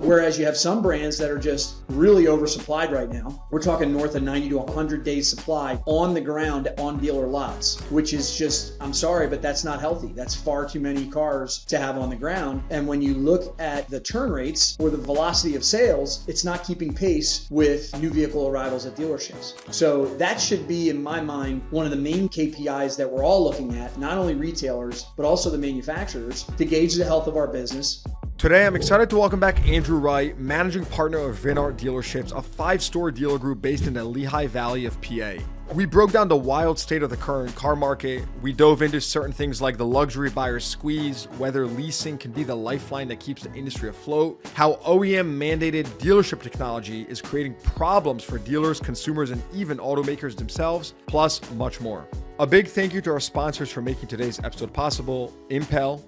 Whereas you have some brands that are just really oversupplied right now. We're talking north of 90 to 100 days supply on the ground on dealer lots, which is just, I'm sorry, but that's not healthy. That's far too many cars to have on the ground. And when you look at the turn rates or the velocity of sales, it's not keeping pace with new vehicle arrivals at dealerships. So that should be, in my mind, one of the main KPIs that we're all looking at, not only retailers, but also the manufacturers, to gauge the health of our business. Today, I'm excited to welcome back Andrew Wright, managing partner of Vinart Dealerships, a 5-store dealer group based in the Lehigh Valley of PA. We broke down the wild state of the current car market. We dove into certain things like the luxury buyer squeeze, whether leasing can be the lifeline that keeps the industry afloat, how OEM mandated dealership technology is creating problems for dealers, consumers, and even automakers themselves, plus much more. A big thank you to our sponsors for making today's episode possible: Impel,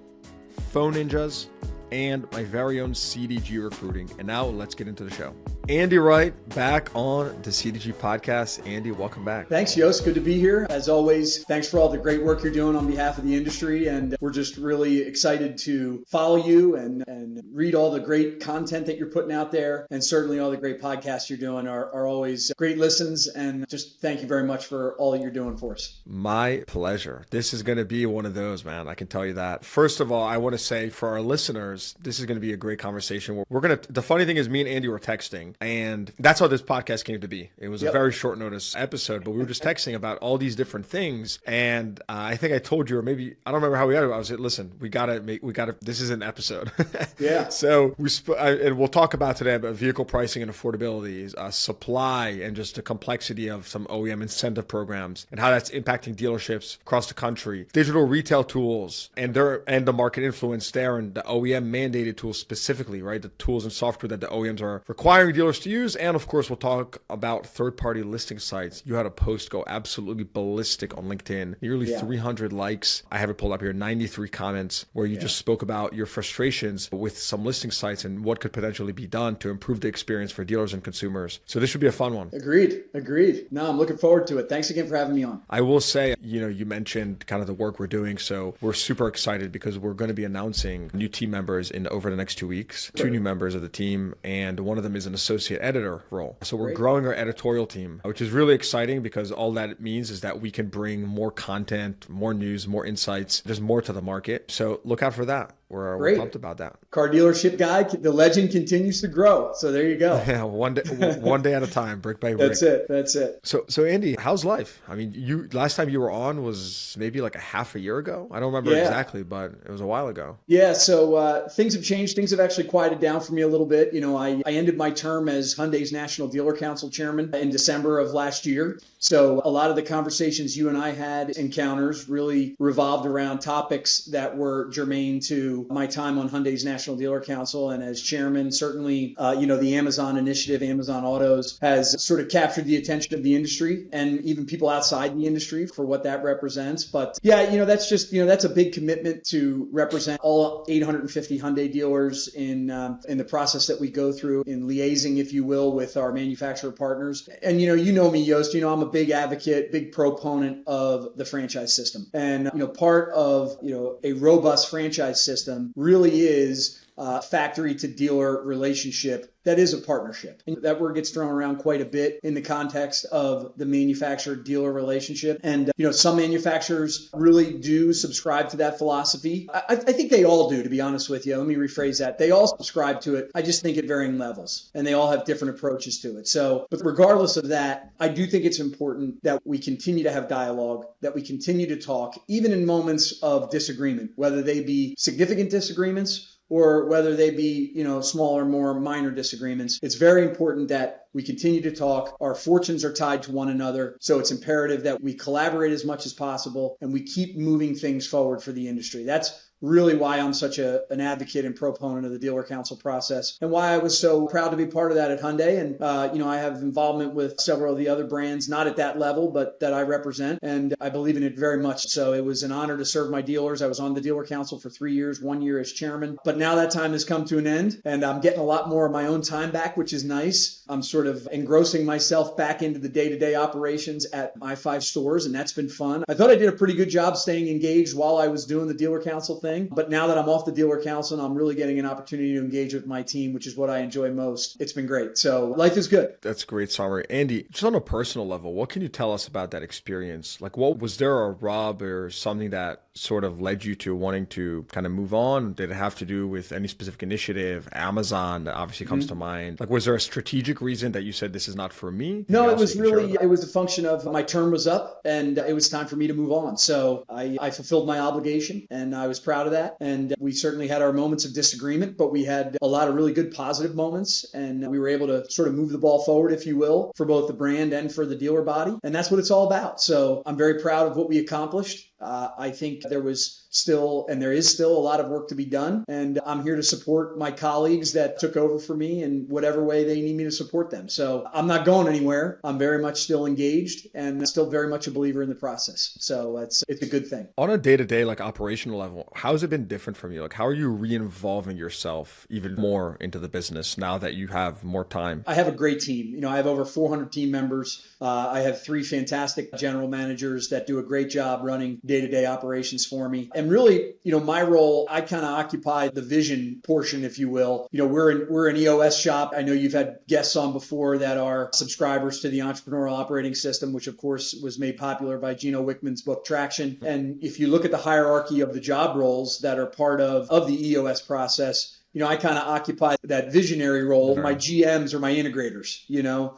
Phone Ninjas, and my very own CDG Recruiting. And now let's get into the show. Andy Wright back on the CDG podcast. Andy, welcome back. Thanks, Yost. Good to be here. As always, thanks for all the great work you're doing on behalf of the industry. And we're just really excited to follow you and read all the great content that you're putting out there. And certainly all the great podcasts you're doing are always great listens. And just thank you very much for all you're doing for us. My pleasure. This is going to be one of those, man. I can tell you that. First of all, I want to say for our listeners, this is going to be a great conversation. The funny thing is me and Andy were texting, and that's how this podcast came to be. It was a very short notice episode, but we were just texting about all these different things. And I think I told you, or maybe, I don't remember how we got it. I was like, listen, we got to, this is an episode. Yeah. So and we'll talk about today about vehicle pricing and affordability, supply, and just the complexity of some OEM incentive programs and how that's impacting dealerships across the country, digital retail tools and the market influence there, and the OEM mandated tools specifically, right? The tools and software that the OEMs are requiring dealers to use. And of course, we'll talk about third-party listing sites. You had a post go absolutely ballistic on LinkedIn, nearly 300 likes. I have it pulled up here, 93 comments, where you just spoke about your frustrations with some listing sites and what could potentially be done to improve the experience for dealers and consumers. So this should be a fun one. Agreed. No, I'm looking forward to it. Thanks again for having me on. I will say, you mentioned kind of the work we're doing. So we're super excited because we're going to be announcing new team members over the next 2 weeks, 2 new members of the team, and one of them is an associate editor role. So we're growing our editorial team, which is really exciting because all that it means is that we can bring more content, more news, more insights. There's more to the market. So look out for that. We're pumped about that. Car dealership guy, the legend continues to grow. So there you go. Yeah, one day at a time, brick by brick. That's it. So Andy, how's life? I mean, last time you were on was maybe like a half a year ago. I don't remember exactly, but it was a while ago. Yeah. So things have changed. Things have actually quieted down for me a little bit. I ended my term as Hyundai's National Dealer Council Chairman in December of last year. So a lot of the conversations you and I had, encounters, really revolved around topics that were germane to my time on Hyundai's National Dealer Council. And as chairman, certainly, the Amazon initiative, Amazon Autos, has sort of captured the attention of the industry and even people outside the industry for what that represents. But that's a big commitment to represent all 850 Hyundai dealers in the process that we go through in liaising, if you will, with our manufacturer partners. And, you know me, Yost, I'm a big advocate, big proponent of the franchise system. And, part of, a robust franchise system really is factory to dealer relationship that is a partnership. And that word gets thrown around quite a bit in the context of the manufacturer-dealer relationship. And, some manufacturers really do subscribe to that philosophy. I think they all do, to be honest with you. Let me rephrase that. They all subscribe to it. I just think at varying levels, and they all have different approaches to it. So, but regardless of that, I do think it's important that we continue to have dialogue, that we continue to talk, even in moments of disagreement, whether they be significant disagreements or whether they be, smaller, more minor disagreements. It's very important that we continue to talk. Our fortunes are tied to one another. So it's imperative that we collaborate as much as possible and we keep moving things forward for the industry. That's really why I'm such an advocate and proponent of the dealer council process, and why I was so proud to be part of that at Hyundai. And, I have involvement with several of the other brands, not at that level, but that I represent. And I believe in it very much. So it was an honor to serve my dealers. I was on the dealer council for 3 years, 1 year as chairman. But now that time has come to an end, and I'm getting a lot more of my own time back, which is nice. I'm sort of engrossing myself back into the day-to-day operations at my 5 stores, and that's been fun. I thought I did a pretty good job staying engaged while I was doing the dealer council thing. thing. But now that I'm off the dealer council, I'm really getting an opportunity to engage with my team, which is what I enjoy most. It's been great. So life is good. That's a great summary. Andy, just on a personal level, what can you tell us about that experience? Like, what was there a rub or something that sort of led you to wanting to kind of move on? Did it have to do with any specific initiative? Amazon that obviously comes to mind. Like, was there a strategic reason that you said this is not for me? No, it was a function of my term was up and it was time for me to move on. So I fulfilled my obligation and I was proud of that. And we certainly had our moments of disagreement, but we had a lot of really good positive moments and we were able to sort of move the ball forward, if you will, for both the brand and for the dealer body. And that's what it's all about. So I'm very proud of what we accomplished. I think there was still, and there is still a lot of work to be done. And I'm here to support my colleagues that took over for me in whatever way they need me to support them. So I'm not going anywhere. I'm very much still engaged and still very much a believer in the process. So it's a good thing. On a day-to-day, like operational level, how has it been different from you? Like, how are you re-involving yourself even more into the business now that you have more time? I have a great team. I have over 400 team members. I have 3 fantastic general managers that do a great job running day-to-day operations for me. And really, my role, I kind of occupy the vision portion, if you will. We're an EOS shop. I know you've had guests on before that are subscribers to the Entrepreneurial Operating System, which of course was made popular by Gino Wickman's book Traction. And if you look at the hierarchy of the job roles that are part of the EOS process, I kind of occupy that visionary role. My GMs are my integrators,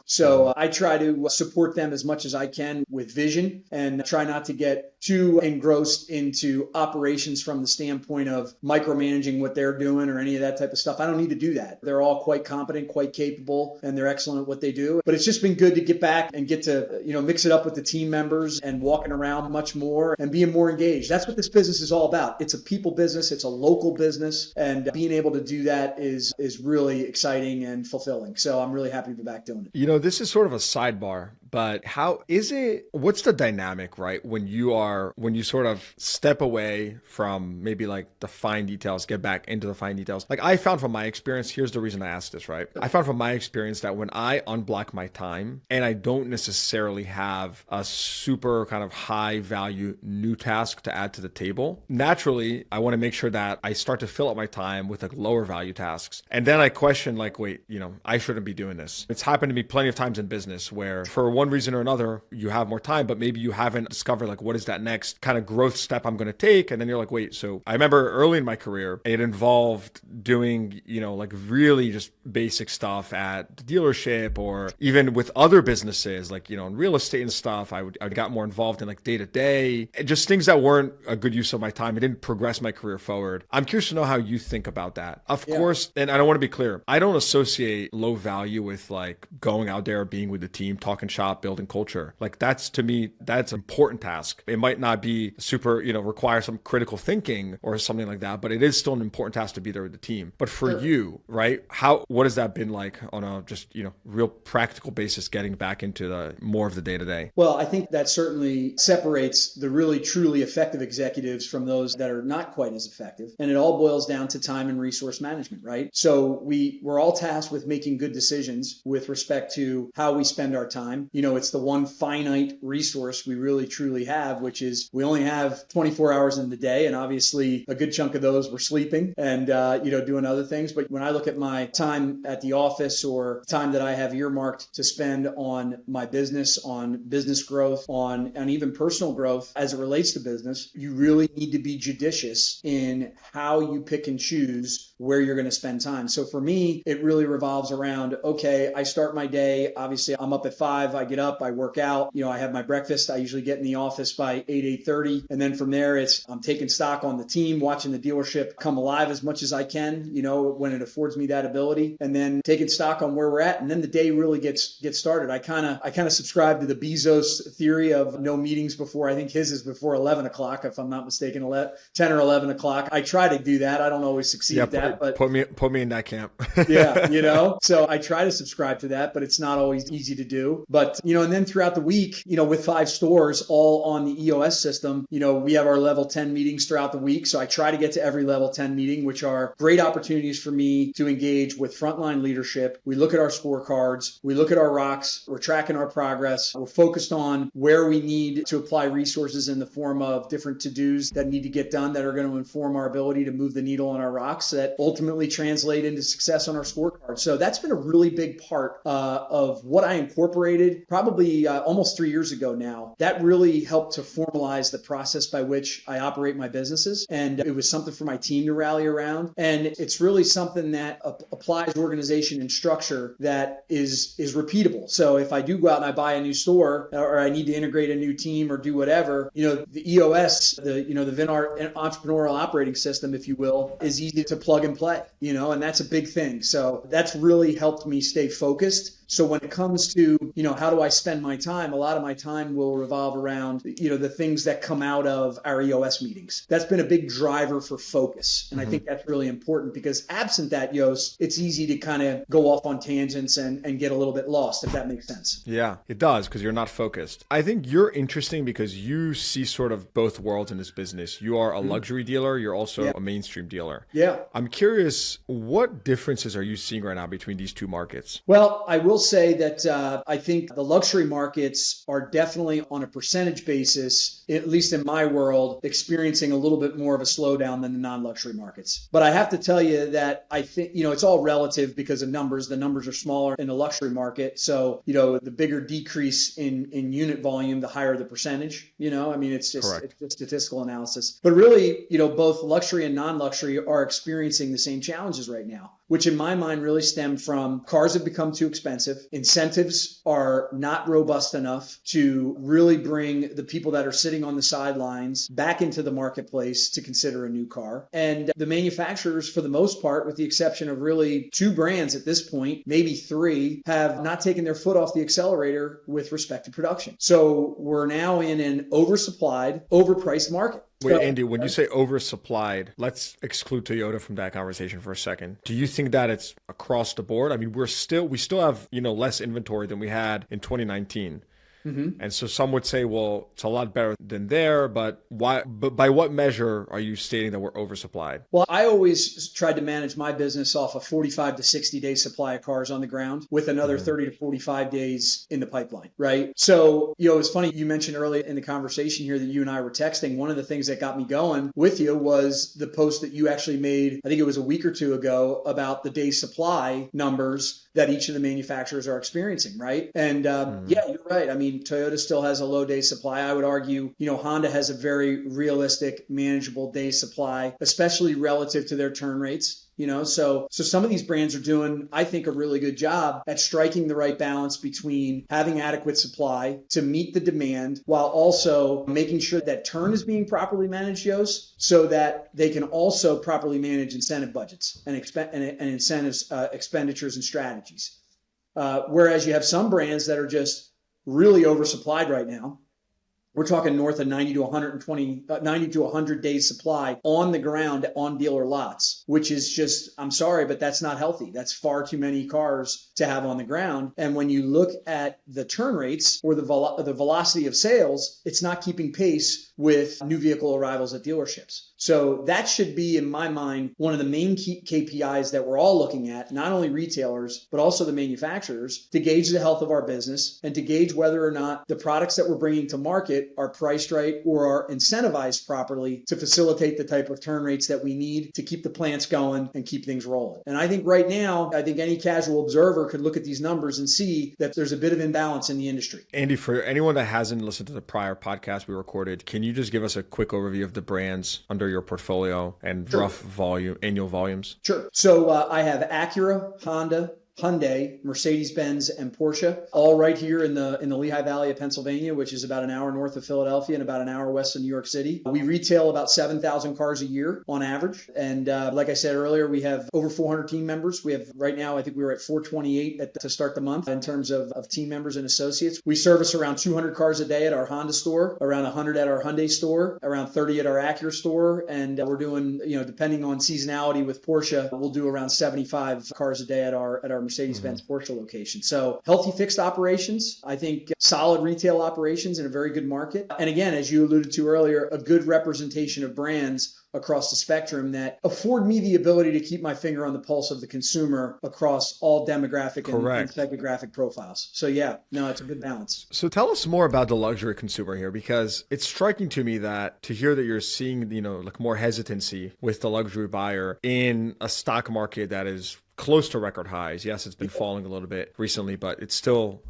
So I try to support them as much as I can with vision and try not to get too engrossed into operations from the standpoint of micromanaging what they're doing or any of that type of stuff. I don't need to do that. They're all quite competent, quite capable, and they're excellent at what they do. But it's just been good to get back and get to, mix it up with the team members and walking around much more and being more engaged. That's what this business is all about. It's a people business. It's a local business. And being able to do that is really exciting and fulfilling. So I'm really happy to be back doing it. This is sort of a sidebar, but what's the dynamic, right? When you sort of step away from maybe like the fine details, get back into the fine details. Like I found from my experience, here's the reason I asked this, right? I found from my experience that when I unblock my time and I don't necessarily have a super kind of high value new task to add to the table, naturally, I want to make sure that I start to fill up my time with like lower value tasks. And then I question like, wait, I shouldn't be doing this. It's happened to me plenty of times in business where for one reason or another, you have more time, but maybe you haven't discovered like, what is that next kind of growth step I'm going to take? And then you're like, wait, so I remember early in my career, it involved doing, like really just basic stuff at the dealership or even with other businesses, like, in real estate and stuff. I got more involved in like day to day, just things that weren't a good use of my time. It didn't progress my career forward. I'm curious to know how you think about that. Of course, and I don't want to be clear, I don't associate low value with like going out there, being with the team, talking shop, building culture. Like that's, to me, that's an important task. It might not be super, require some critical thinking or something like that, but it is still an important task to be there with the team. But for you, right? What has that been like on a just, real practical basis, getting back into the more of the day to day? Well, I think that certainly separates the really truly effective executives from those that are not quite as effective. And it all boils down to time and resource management, right? So we're all tasked with making good decisions with respect to how we spend our time. It's the one finite resource we really truly have, which is we only have 24 hours in the day. And obviously a good chunk of those we're sleeping and, doing other things. But when I look at my time at the office or time that I have earmarked to spend on my business, on business growth, and even personal growth as it relates to business, you really need to be judicious in how you pick and choose where you're going to spend time. So for me, it really revolves around, okay, I start my day. Obviously, I'm up at 5. I get up, I work out. I have my breakfast. I usually get in the office by 8:30. And then from there, I'm taking stock on the team, watching the dealership come alive as much as I can, when it affords me that ability, and then taking stock on where we're at. And then the day really gets started. I kind of subscribe to the Bezos theory of no meetings before, I think his is before 11 o'clock, if I'm not mistaken, 10 or 11 o'clock. I try to do that. I don't always succeed at that, but put me in that camp. Yeah, so I try to subscribe to that, but it's not always easy to do. But And then throughout the week, with 5 stores all on the EOS system, we have our level 10 meetings throughout the week. So I try to get to every level 10 meeting, which are great opportunities for me to engage with frontline leadership. We look at our scorecards, we look at our rocks, we're tracking our progress. We're focused on where we need to apply resources in the form of different to-dos that need to get done that are going to inform our ability to move the needle on our rocks that ultimately translate into success on our scorecard. So that's been a really big part of what I incorporated probably almost 3 years ago now. That really helped to formalize the process by which I operate my businesses. And it was something for my team to rally around. And it's really something that applies organization and structure that is repeatable. So if I do go out and I buy a new store or I need to integrate a new team or do whatever, the EOS, the Vinart entrepreneurial operating system, if you will, is easy to plug and play, and that's a big thing. So that's really helped me stay focused. So when it comes to, how do I spend my time? A lot of my time will revolve around, the things that come out of our EOS meetings. That's been a big driver for focus. And I think that's really important because absent that, Yost, it's easy to kind of go off on tangents and get a little bit lost, if that makes sense. Yeah, it does because you're not focused. I think you're interesting because you see sort of both worlds in this business. You are a luxury dealer. You're also a mainstream dealer. Yeah. I'm curious, what differences are you seeing right now between these two markets? Well, I will say that I think the luxury markets are definitely on a percentage basis, at least in my world, experiencing a little bit more of a slowdown than the non-luxury markets. But I have to tell you that I think, it's all relative because of numbers. The numbers are smaller in the luxury market. So, the bigger decrease in unit volume, the higher the percentage, it's just statistical analysis. But really, both luxury and non-luxury are experiencing the same challenges right now, which in my mind really stem from cars have become too expensive. Incentives are not robust enough to really bring the people that are sitting on the sidelines back into the marketplace to consider a new car. And the manufacturers, for the most part, with the exception of really 2 brands at this point, maybe 3, have not taken their foot off the accelerator with respect to production. So we're now in an oversupplied, overpriced market. Wait, Andy, when you say oversupplied, let's exclude Toyota from that conversation for a second. Do you think that it's across the board? I mean, we still have, less inventory than we had in 2019. And so some would say, well, it's a lot better than there, but why? But by what measure are you stating that we're oversupplied? Well, I always tried to manage my business off a 45 to 60 day supply of cars on the ground with another 30 to 45 days in the pipeline, right? So, it's funny, you mentioned earlier in the conversation here that you and I were texting. One of the things that got me going with you was the post that you actually made, I think it was a week or 2 ago, about the day supply numbers that each of the manufacturers are experiencing, right? And yeah, you're right. I mean, Toyota still has a low day supply. I would argue, Honda has a very realistic, manageable day supply, especially relative to their turn rates. So some of these brands are doing, I think, a really good job at striking the right balance between having adequate supply to meet the demand while also making sure that turn is being properly managed, Yost, so that they can also properly manage incentive budgets and incentives, expenditures and strategies. Whereas you have some brands that are just really oversupplied right now. We're talking north of 90 to 100 days supply on the ground on dealer lots, which is just, I'm sorry, but that's not healthy. That's far too many cars to have on the ground. And when you look at the turn rates or the velocity of sales, it's not keeping pace with new vehicle arrivals at dealerships. So that should be, in my mind, one of the main key KPIs that we're all looking at, not only retailers, but also the manufacturers, to gauge the health of our business and to gauge whether or not the products that we're bringing to market are priced right or are incentivized properly to facilitate the type of turn rates that we need to keep the plants going and keep things rolling. And I think right now, any casual observer could look at these numbers and see that there's a bit of imbalance in the industry. Andy, for anyone that hasn't listened to the prior podcast we recorded, can you just give us a quick overview of the brands under your portfolio and rough annual volumes? Sure. So I have Acura, Honda, Hyundai, Mercedes-Benz, and Porsche, all right here in the Lehigh Valley of Pennsylvania, which is about an hour north of Philadelphia and about an hour west of New York City. We retail about 7,000 cars a year on average. And like I said earlier, we have over 400 team members. We have right now, I think we were at 428 to start the month in terms of team members and associates. We service around 200 cars a day at our Honda store, around 100 at our Hyundai store, around 30 at our Acura store. And we're doing, depending on seasonality with Porsche, we'll do around 75 cars a day at our our Mercedes-Benz Porsche location. So healthy fixed operations, I think solid retail operations in a very good market. And again, as you alluded to earlier, a good representation of brands across the spectrum that afford me the ability to keep my finger on the pulse of the consumer across all demographic and psychographic profiles. So yeah, no, it's a good balance. So tell us more about the luxury consumer here, because it's striking to me that to hear that you're seeing, like more hesitancy with the luxury buyer in a stock market that is close to record highs. Yes, it's been falling a little bit recently, but it's still,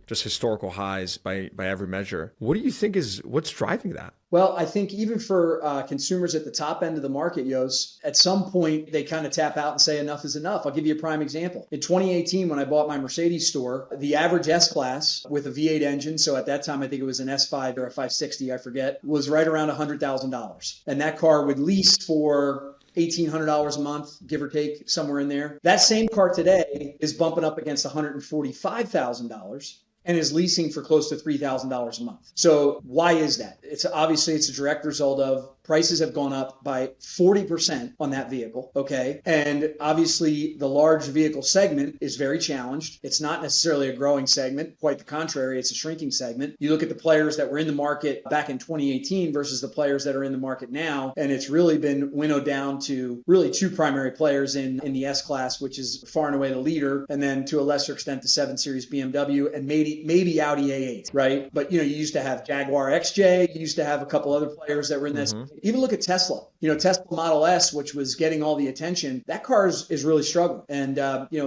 just historical highs by every measure. What do you think what's driving that? Well, I think even for consumers at the top end of the market, Yos, at some point they kind of tap out and say enough is enough. I'll give you a prime example. In 2018, when I bought my Mercedes store, the average S-Class with a V8 engine, so at that time I think it was an S5 or a 560, I forget, was right around $100,000. And that car would lease for $1,800 a month, give or take, somewhere in there. That same car today is bumping up against $145,000 and is leasing for close to $3,000 a month. So why is that? It's a direct result of prices have gone up by 40% on that vehicle, okay? And obviously the large vehicle segment is very challenged. It's not necessarily a growing segment. Quite the contrary, it's a shrinking segment. You look at the players that were in the market back in 2018 versus the players that are in the market now, and it's really been winnowed down to really two primary players in the S-Class, which is far and away the leader, and then to a lesser extent the 7 Series BMW and maybe Audi A8, right? But you used to have Jaguar XJ, you used to have a couple other players that were in this. Even look at Tesla. Tesla Model S, which was getting all the attention, that car is really struggling. And,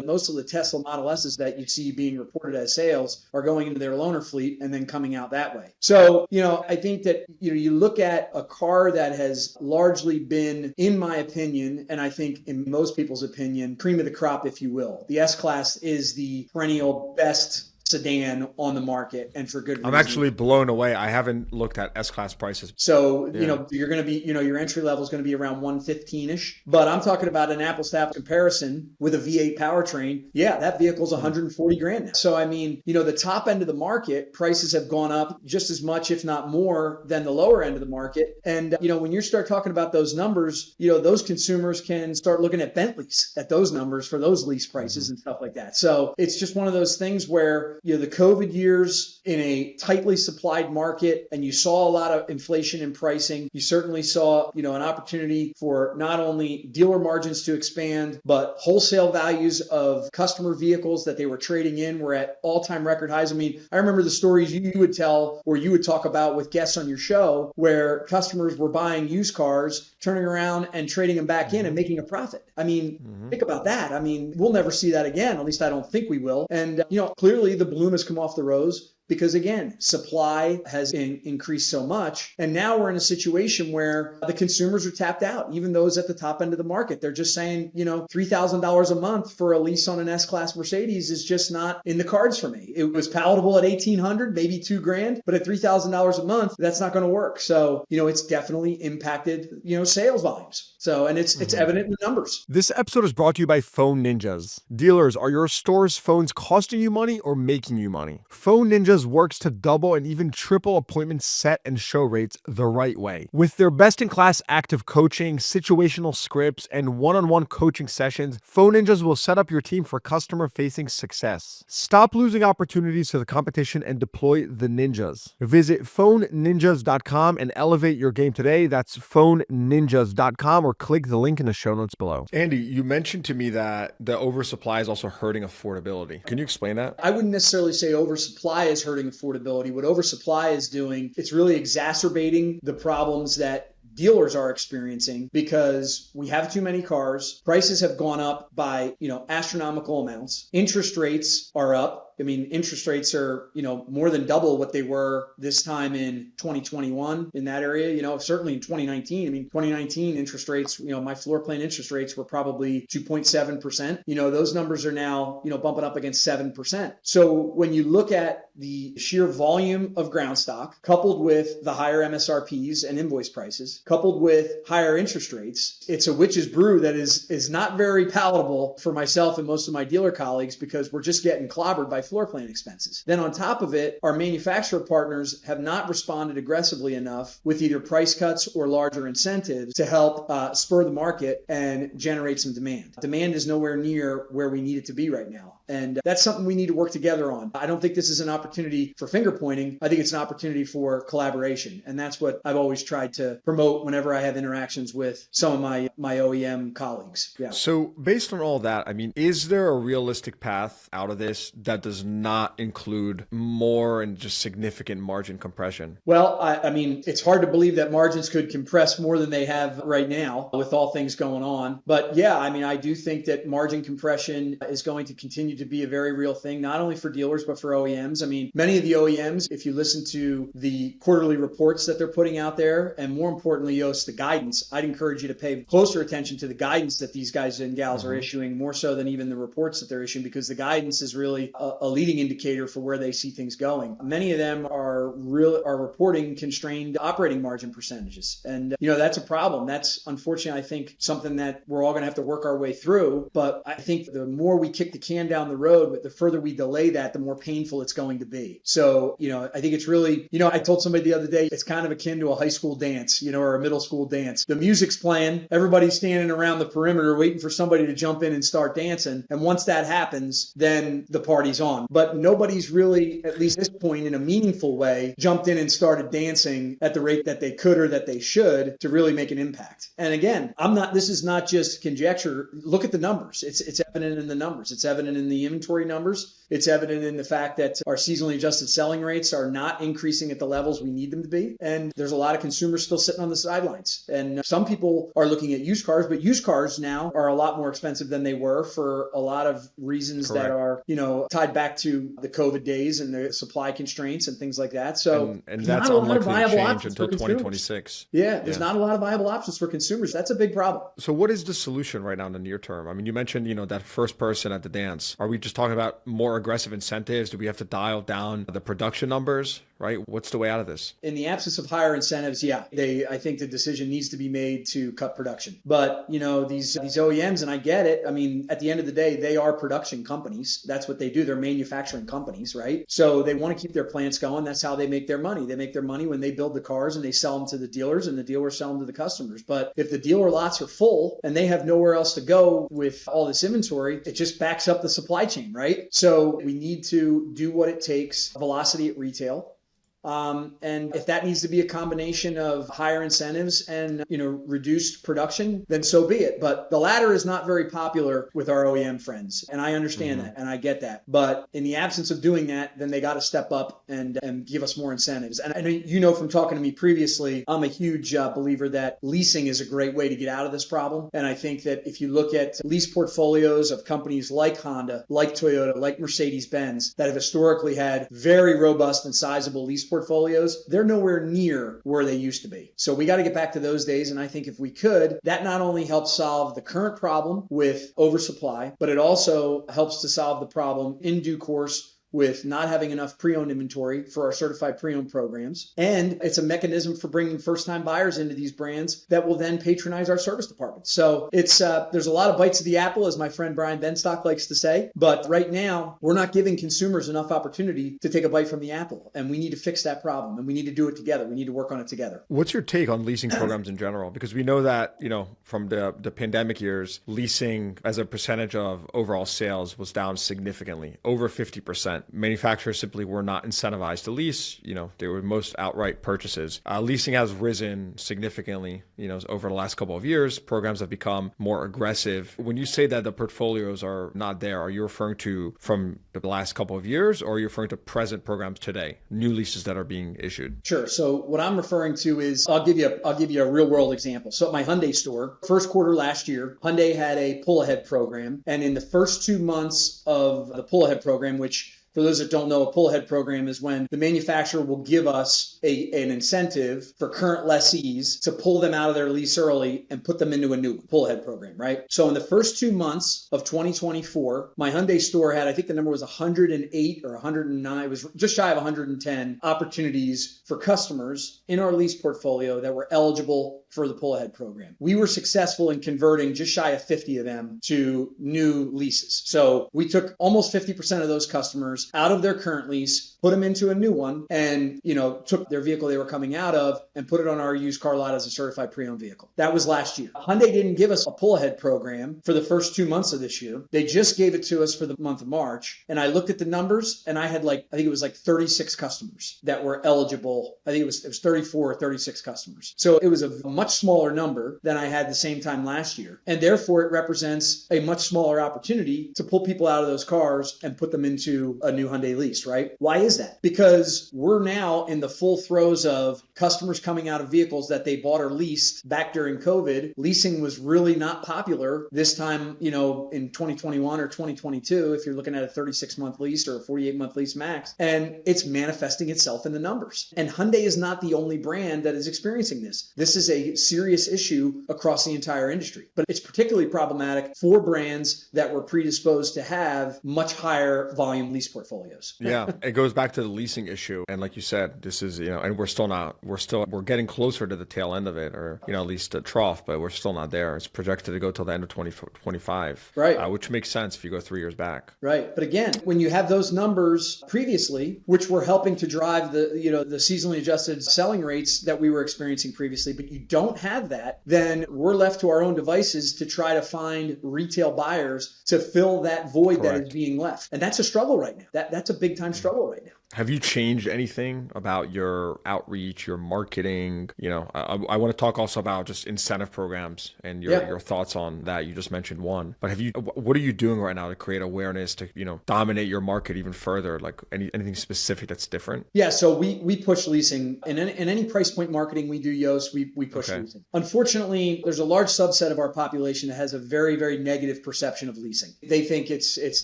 most of the Tesla Model S's that you see being reported as sales are going into their loaner fleet and then coming out that way. So, I think that, you look at a car that has largely been, in my opinion, and I think in most people's opinion, cream of the crop, if you will. The S-Class is the perennial best sedan on the market, and for good reason. I'm actually blown away. I haven't looked at S-Class prices. So, you're going to be, your entry level is going to be around 115-ish, but I'm talking about an apples to apples comparison with a V8 powertrain. Yeah, that vehicle's 140 grand now. So, the top end of the market, prices have gone up just as much, if not more, than the lower end of the market. And, when you start talking about those numbers, those consumers can start looking at Bentleys at those numbers for those lease prices and stuff like that. So it's just one of those things where the COVID years in a tightly supplied market, and you saw a lot of inflation in pricing. You certainly saw, an opportunity for not only dealer margins to expand, but wholesale values of customer vehicles that they were trading in were at all-time record highs. I remember the stories you would tell, or you would talk about with guests on your show, where customers were buying used cars, turning around and trading them back in and making a profit. Think about that. We'll never see that again. At least I don't think we will. And, clearly the bloom has come off the rose, because again, supply has increased so much. And now we're in a situation where the consumers are tapped out, even those at the top end of the market. They're just saying, $3,000 a month for a lease on an S-Class Mercedes is just not in the cards for me. It was palatable at $1,800, maybe $2,000, but at $3,000 a month, that's not going to work. So, it's definitely impacted, sales volumes. So, and it's evident in the numbers. This episode is brought to you by Phone Ninjas. Dealers, are your store's phones costing you money or making you money? Phone Ninjas works to double and even triple appointment set and show rates the right way. With their best-in-class active coaching, situational scripts, and one-on-one coaching sessions, Phone Ninjas will set up your team for customer-facing success. Stop losing opportunities to the competition and deploy the ninjas. Visit phoneninjas.com and elevate your game today. That's phoneninjas.com, or click the link in the show notes below. Andy, you mentioned to me that the oversupply is also hurting affordability. Can you explain that? I wouldn't necessarily say oversupply is hurting affordability. What oversupply is doing, it's really exacerbating the problems that dealers are experiencing, because we have too many cars. Prices have gone up by, astronomical amounts. Interest rates are up. Interest rates are, more than double what they were this time in 2021 in that area, certainly in 2019. 2019 interest rates, my floor plan interest rates were probably 2.7%. Those numbers are now, bumping up against 7%. So when you look at the sheer volume of ground stock, coupled with the higher MSRPs and invoice prices, coupled with higher interest rates, it's a witch's brew that is not very palatable for myself and most of my dealer colleagues, because we're just getting clobbered by floor plan expenses. Then on top of it, our manufacturer partners have not responded aggressively enough with either price cuts or larger incentives to help spur the market and generate some demand. Demand is nowhere near where we need it to be right now. And that's something we need to work together on. I don't think this is an opportunity for finger pointing. I think it's an opportunity for collaboration. And that's what I've always tried to promote whenever I have interactions with some of my OEM colleagues. Yeah. So based on all that, I mean, is there a realistic path out of this that does not include more and just significant margin compression? Well, I mean, it's hard to believe that margins could compress more than they have right now with all things going on. But yeah, I mean, I do think that margin compression is going to continue to be a very real thing, not only for dealers, but for OEMs. I mean, many of the OEMs, if you listen to the quarterly reports that they're putting out there, and more importantly, Yost, the guidance, I'd encourage you to pay closer attention to the guidance that these guys and gals are issuing, more so than even the reports that they're issuing, because the guidance is really a leading indicator for where they see things going. Many of them are reporting constrained operating margin percentages. And, that's a problem. That's unfortunately, I think, something that we're all going to have to work our way through. But I think the more we kick the can down the road, but the further we delay that, the more painful it's going to be. So, I think it's really, I told somebody the other day, it's kind of akin to a high school dance, or a middle school dance. The music's playing, everybody's standing around the perimeter waiting for somebody to jump in and start dancing. And once that happens, then the party's on. But nobody's really, at least at this point, in a meaningful way, jumped in and started dancing at the rate that they could or that they should to really make an impact. And again, this is not just conjecture. Look at the numbers. It's evident in the numbers. It's evident in the inventory numbers. It's evident in the fact that our seasonally adjusted selling rates are not increasing at the levels we need them to be. And there's a lot of consumers still sitting on the sidelines. And some people are looking at used cars, but used cars now are a lot more expensive than they were for a lot of reasons that are, tied back to the COVID days and the supply constraints and things like that. So and that's unlikely to change until 2026. There's not a lot of viable options for consumers. That's a big problem. So what is the solution right now in the near term? I mean, you mentioned, that first person at the dance. Are we just talking about more aggressive incentives? Do we have to dial down the production numbers? Right? What's the way out of this? In the absence of higher incentives, I think the decision needs to be made to cut production. But, these OEMs, and I get it. I mean, at the end of the day, they are production companies. That's what they do. They're manufacturing companies, right? So they want to keep their plants going. That's how they make their money. They make their money when they build the cars and they sell them to the dealers, and the dealers sell them to the customers. But if the dealer lots are full and they have nowhere else to go with all this inventory, it just backs up the supply chain, right? So we need to do what it takes, velocity at retail. And if that needs to be a combination of higher incentives and, reduced production, then so be it. But the latter is not very popular with our OEM friends. And I understand that and I get that. But in the absence of doing that, then they got to step up and give us more incentives. And I know, from talking to me previously, I'm a huge believer that leasing is a great way to get out of this problem. And I think that if you look at lease portfolios of companies like Honda, like Toyota, like Mercedes-Benz, that have historically had very robust and sizable lease portfolios, they're nowhere near where they used to be. So we got to get back to those days. And I think if we could, that not only helps solve the current problem with oversupply, but it also helps to solve the problem in due course with not having enough pre-owned inventory for our certified pre-owned programs. And it's a mechanism for bringing first-time buyers into these brands that will then patronize our service department. So it's there's a lot of bites of the apple, as my friend Brian Benstock likes to say. But right now, we're not giving consumers enough opportunity to take a bite from the apple. And we need to fix that problem. And we need to do it together. We need to work on it together. What's your take on leasing programs in general? Because we know that, from the pandemic years, leasing as a percentage of overall sales was down significantly, over 50%. Manufacturers simply were not incentivized to lease. They were most outright purchases. Leasing has risen significantly, over the last couple of years. Programs have become more aggressive. When you say that the portfolios are not there, are you referring to from the last couple of years, or are you referring to present programs today, new leases that are being issued? Sure. So what I'm referring to is, I'll give you a real world example. So at my Hyundai store, first quarter last year, Hyundai had a pull ahead program. And in the first 2 months of the pull ahead program, which for those that don't know, a pull-ahead program is when the manufacturer will give us an incentive for current lessees to pull them out of their lease early and put them into a new pull-ahead program, right? So in the first 2 months of 2024, my Hyundai store had, I think the number was 108 or 109, it was just shy of 110 opportunities for customers in our lease portfolio that were eligible for the pull-ahead program. We were successful in converting just shy of 50 of them to new leases. So we took almost 50% of those customers customers out of their current lease, put them into a new one, and, took their vehicle they were coming out of and put it on our used car lot as a certified pre-owned vehicle. That was last year. Hyundai didn't give us a pull-ahead program for the first 2 months of this year. They just gave it to us for the month of March. And I looked at the numbers, and I had I think it was 36 customers that were eligible. I think it was 34 or 36 customers. So it was a much smaller number than I had the same time last year. And therefore, it represents a much smaller opportunity to pull people out of those cars and put them into a new Hyundai lease, right? Why is that? Because we're now in the full throes of customers coming out of vehicles that they bought or leased back during COVID. Leasing was really not popular this time, in 2021 or 2022, if you're looking at a 36-month lease or a 48-month lease max, and it's manifesting itself in the numbers. And Hyundai is not the only brand that is experiencing this. This is a serious issue across the entire industry, but it's particularly problematic for brands that were predisposed to have much higher volume lease portfolios. Yeah, it goes back to the leasing issue. And like you said, this is, and we're getting closer to the tail end of it, or, at least a trough, but we're still not there. It's projected to go till the end of 2025, right? Which makes sense if you go 3 years back. Right. But again, when you have those numbers previously, which were helping to drive the seasonally adjusted selling rates that we were experiencing previously, but you don't have that, then we're left to our own devices to try to find retail buyers to fill that void that is being left. And that's a struggle right now. That's a big time struggle right now. Have you changed anything about your outreach, your marketing? I want to talk also about just incentive programs and your thoughts on that. You just mentioned one, but what are you doing right now to create awareness to, dominate your market even further? Like anything specific that's different? Yeah. So we push leasing in any price point marketing we do, Yost, we push leasing. Unfortunately, there's a large subset of our population that has a very, very negative perception of leasing. They think it's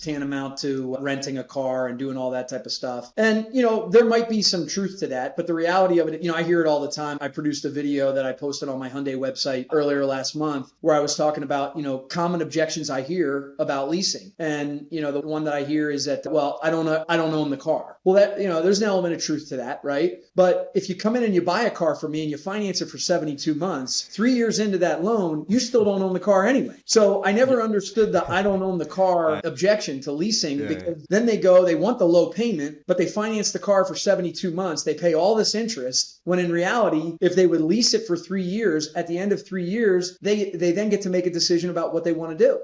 tantamount to renting a car and doing all that type of stuff. And, there might be some truth to that, but the reality of it, I hear it all the time. I produced a video that I posted on my Hyundai website earlier last month where I was talking about, common objections I hear about leasing. And, the one that I hear is that, well, I don't own the car. Well, that, there's an element of truth to that, right? But if you come in and you buy a car from me and you finance it for 72 months, 3 years into that loan, you still don't own the car anyway. So I never understood the I don't own the car objection to leasing, because then they want the low payment, but they finance the car for 72 months. They pay all this interest, when in reality, if they would lease it for 3 years, at the end of 3 years, they then get to make a decision about what they want to do,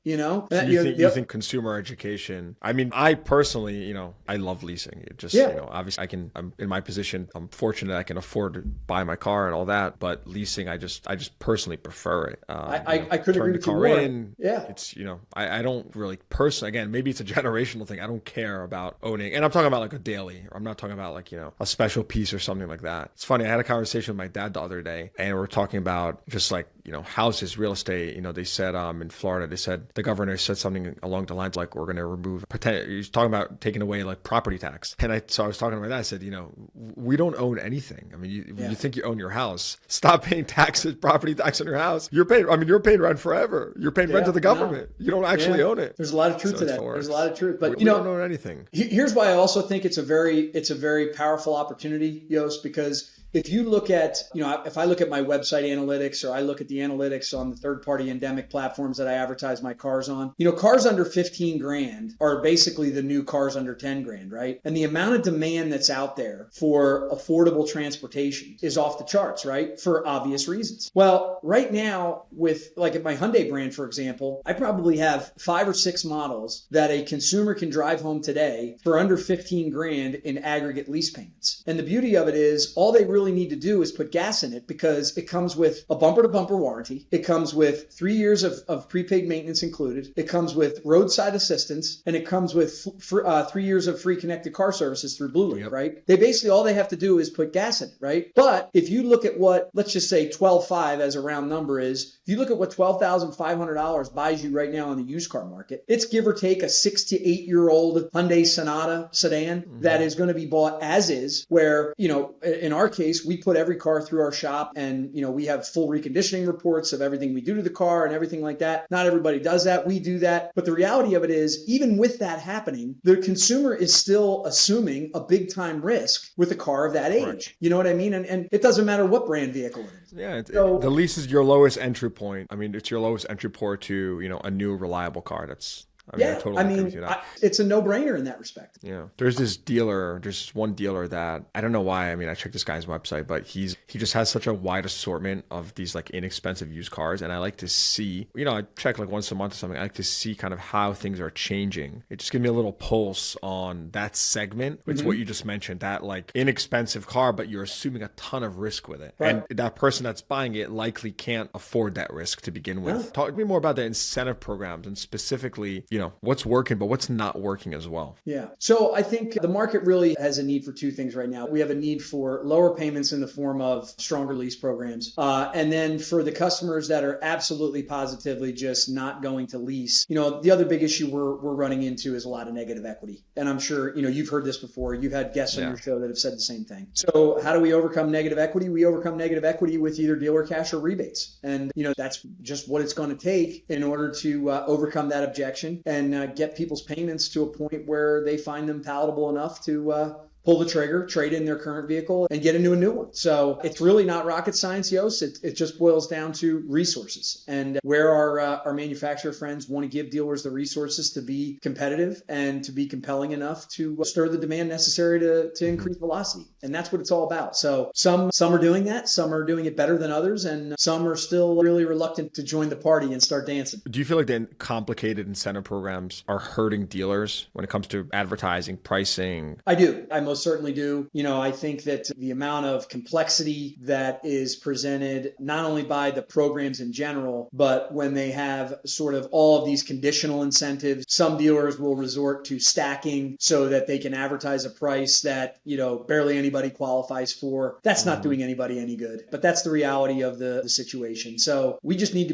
So you think consumer education, I mean, I personally, I love leasing. It just, obviously I'm in my position, I'm fortunate I can afford to buy my car and all that, but leasing, I just personally prefer it. I couldn't agree with you more. It's, I don't really personally, again, maybe it's a generational thing. I don't care about owning, and I'm talking about like a daily, or I'm not talking about like, a special piece or something like that. It's funny. I had a conversation with my dad the other day, and we're talking about just like, houses, real estate. They said in Florida, they said the governor said something along the lines like, we're going to remove he's talking about taking away like property tax. And so I was talking to my dad. I said, we don't own anything. I mean, you think you own your house? Stop paying property tax on your house. You're paying rent forever. You're paying rent to the government. You don't actually own it. There's a lot of truth to that. There's a lot of truth, but we don't own anything. Here's why I also think it's a very powerful opportunity, Yost, because if you look at, if I look at my website analytics, or I look at the analytics on the third-party endemic platforms that I advertise my cars on, cars under 15 grand are basically the new cars under 10 grand, right? And the amount of demand that's out there for affordable transportation is off the charts, right? For obvious reasons. Well, right now with like at my Hyundai brand, for example, I probably have 5 or 6 models that a consumer can drive home today for under 15 grand in aggregate lease payments. And the beauty of it is all they really need to do is put gas in it, because it comes with a bumper to bumper warranty. It comes with 3 years of prepaid maintenance included. It comes with roadside assistance, and it comes with 3 years of free connected car services through Blue Link, right? They basically, all they have to do is put gas in it, right? But if you look at what, let's just say 12.5 as a round number is, if you look at what $12,500 buys you right now in the used car market, it's give or take a 6 to 8 year old Hyundai Sonata sedan that is going to be bought as is, where, in our case, we put every car through our shop, and, we have full reconditioning reports of everything we do to the car and everything like that. Not everybody does that. We do that. But the reality of it is, even with that happening, the consumer is still assuming a big time risk with a car of that age. Right. You know what I mean? And it doesn't matter what brand vehicle it is. Yeah. The lease is your lowest entry point. I mean, it's your lowest entry point to, a new reliable car. I mean, I totally agree with you that. It's a no-brainer in that respect. Yeah. There's one dealer that I don't know why. I mean, I checked this guy's website, but he just has such a wide assortment of these like inexpensive used cars. And I like to see, I check like once a month or something. I like to see kind of how things are changing. It just gives me a little pulse on that segment. It's what you just mentioned, that like inexpensive car, but you're assuming a ton of risk with it. Right. And that person that's buying it likely can't afford that risk to begin with. Yeah. Talk to me more about the incentive programs and specifically, what's working, but what's not working as well. Yeah. So I think the market really has a need for two things right now. We have a need for lower payments in the form of stronger lease programs. And then for the customers that are absolutely positively just not going to lease, the other big issue we're running into is a lot of negative equity. And I'm sure, you've heard this before. You've had guests on your show that have said the same thing. So how do we overcome negative equity? We overcome negative equity with either dealer cash or rebates. And, that's just what it's going to take in order to overcome that objection and get people's payments to a point where they find them palatable enough to pull the trigger, trade in their current vehicle, and get into a new one. So it's really not rocket science, Yos. It just boils down to resources and where our manufacturer friends want to give dealers the resources to be competitive and to be compelling enough to stir the demand necessary to increase velocity. And that's what it's all about. So some are doing that, some are doing it better than others, and some are still really reluctant to join the party and start dancing. Do you feel like the complicated incentive programs are hurting dealers when it comes to advertising, pricing? I do. I most certainly do. I think that the amount of complexity that is presented not only by the programs in general, but when they have sort of all of these conditional incentives, some dealers will resort to stacking so that they can advertise a price that, barely anybody qualifies for. That's not doing anybody any good, but that's the reality of the situation. So we just need to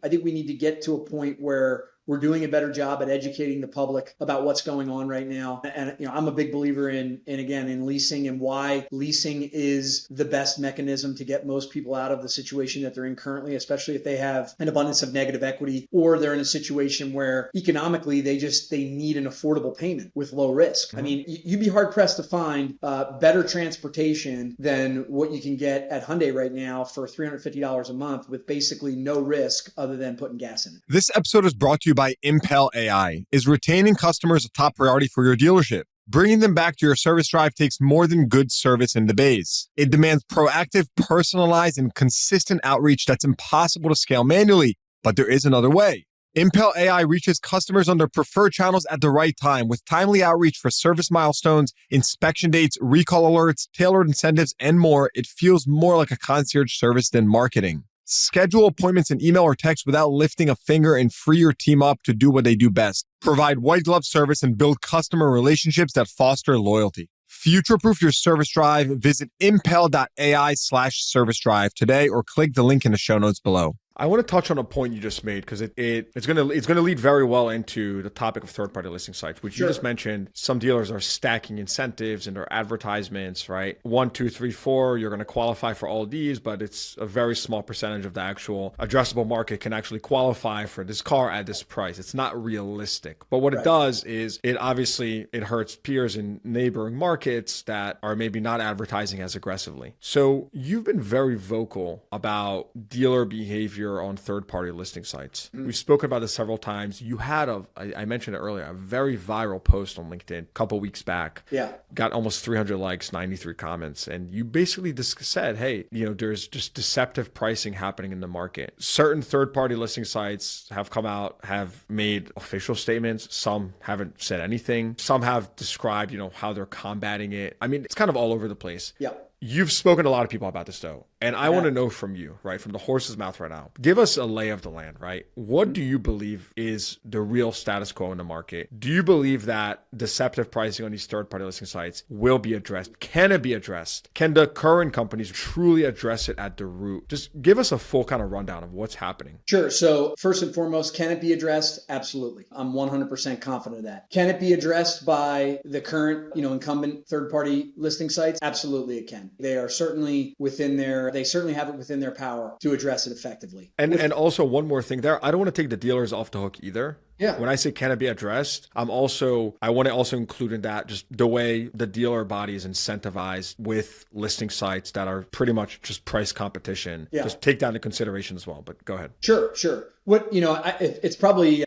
I think we need to get to a point where we're doing a better job at educating the public about what's going on right now. And, I'm a big believer in leasing and why leasing is the best mechanism to get most people out of the situation that they're in currently, especially if they have an abundance of negative equity or they're in a situation where economically they need an affordable payment with low risk. Mm-hmm. I mean, you'd be hard pressed to find better transportation than what you can get at Hyundai right now for $350 a month with basically no risk other than putting gas in it. This episode is brought to you by Impel AI. Is retaining customers a top priority for your dealership? Bringing them back to your service drive takes more than good service in the bays. It demands proactive, personalized, and consistent outreach that's impossible to scale manually, but there is another way. Impel AI reaches customers on their preferred channels at the right time with timely outreach for service milestones, inspection dates, recall alerts, tailored incentives, and more. It feels more like a concierge service than marketing. Schedule appointments in email or text without lifting a finger and free your team up to do what they do best. Provide white glove service and build customer relationships that foster loyalty. Future-proof your service drive. Visit impel.ai/service drive today or click the link in the show notes below. I want to touch on a point you just made because it's going to lead very well into the topic of third-party listing sites, which you just mentioned. Some dealers are stacking incentives in their advertisements, right? 1, 2, 3, 4, you're going to qualify for all these, but it's a very small percentage of the actual addressable market can actually qualify for this car at this price. It's not realistic. But what it does is it hurts peers in neighboring markets that are maybe not advertising as aggressively. So you've been very vocal about dealer behavior on third-party listing sites. We've spoken about this several times. You had I mentioned it earlier, a very viral post on LinkedIn a couple weeks back. Yeah. Got almost 300 likes, 93 comments. And you basically just said, hey, there's just deceptive pricing happening in the market. Certain third-party listing sites have come out, have made official statements. Some haven't said anything. Some have described, how they're combating it. I mean, it's kind of all over the place. Yeah. You've spoken to a lot of people about this though. And I want to know from you, right, from the horse's mouth right now, give us a lay of the land, right? What do you believe is the real status quo in the market? Do you believe that deceptive pricing on these third-party listing sites will be addressed? Can it be addressed? Can the current companies truly address it at the root? Just give us a full kind of rundown of what's happening. Sure. So first and foremost, can it be addressed? Absolutely. I'm 100% confident of that. Can it be addressed by the current, incumbent third-party listing sites? Absolutely it can. They are certainly they certainly have it within their power to address it effectively. And also one more thing there, I don't want to take the dealers off the hook either. Yeah. When I say can it be addressed, I want to also include in that just the way the dealer body is incentivized with listing sites that are pretty much just price competition. Yeah. Just take that into consideration as well, but go ahead. Sure. It's probably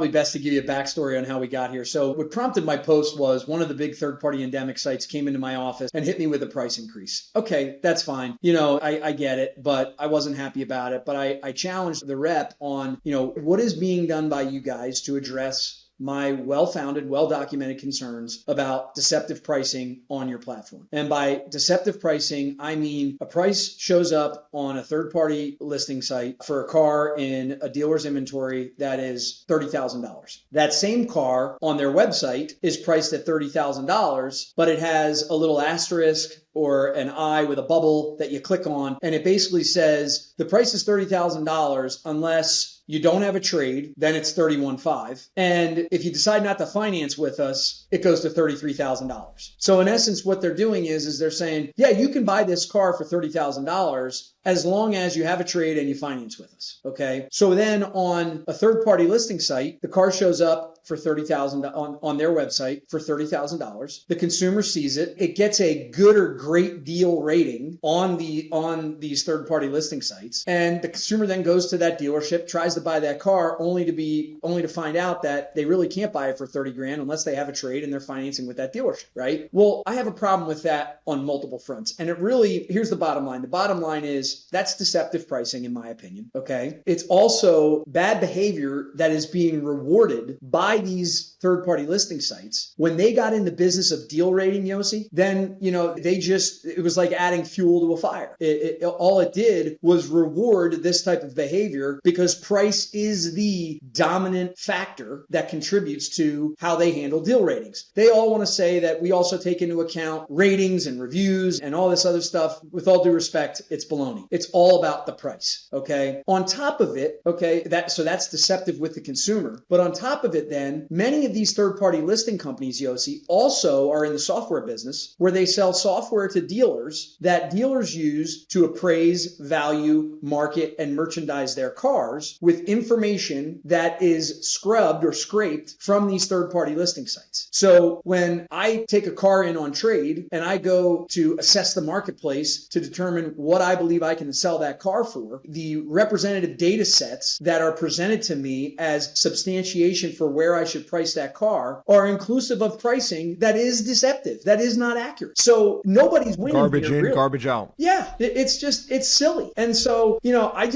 best to give you a backstory on how we got here. So what prompted my post was one of the big third-party endemic sites came into my office and hit me with a price increase. Okay, that's fine. I get it, but I wasn't happy about it. But I challenged the rep on, what is being done by you guys to address my well-founded, well-documented concerns about deceptive pricing on your platform. And by deceptive pricing, I mean a price shows up on a third-party listing site for a car in a dealer's inventory that is $30,000. That same car on their website is priced at $30,000, but it has a little asterisk or an eye with a bubble that you click on, and it basically says the price is $30,000 unless you don't have a trade, then it's $31,500. And if you decide not to finance with us, it goes to $33,000. So in essence, what they're doing is they're saying, yeah, you can buy this car for $30,000 as long as you have a trade and you finance with us. Okay. So then on a third party listing site, the car shows up for $30,000 on their website for $30,000. The consumer sees it. It gets a good or great deal rating on these third party listing sites. And the consumer then goes to that dealership, tries to buy that car only to find out that they really can't buy it for 30 grand unless they have a trade and they're financing with that dealership, right? Well, I have a problem with that on multiple fronts. And here's the bottom line. The bottom line is that's deceptive pricing, in my opinion. Okay. It's also bad behavior that is being rewarded by these third-party listing sites. When they got in the business of deal rating, Yossi, then, it was like adding fuel to a fire. All it did was reward this type of behavior because price is the dominant factor that contributes to how they handle deal ratings. They all want to say that we also take into account ratings and reviews and all this other stuff. With all due respect, it's baloney. It's all about the price. Okay. On top of it, okay, that's deceptive with the consumer. But on top of it, then many of these third-party listing companies, Yossi, also are in the software business where they sell software to dealers that dealers use to appraise, value, market, and merchandise their cars with information that is scrubbed or scraped from these third-party listing sites. So when I take a car in on trade and I go to assess the marketplace to determine what I believe I can sell that car for, the representative data sets that are presented to me as substantiation for where I should price that car are inclusive of pricing that is deceptive, that is not accurate. So nobody's winning. Garbage here, in, really. Garbage out. Yeah, it's silly. And so, I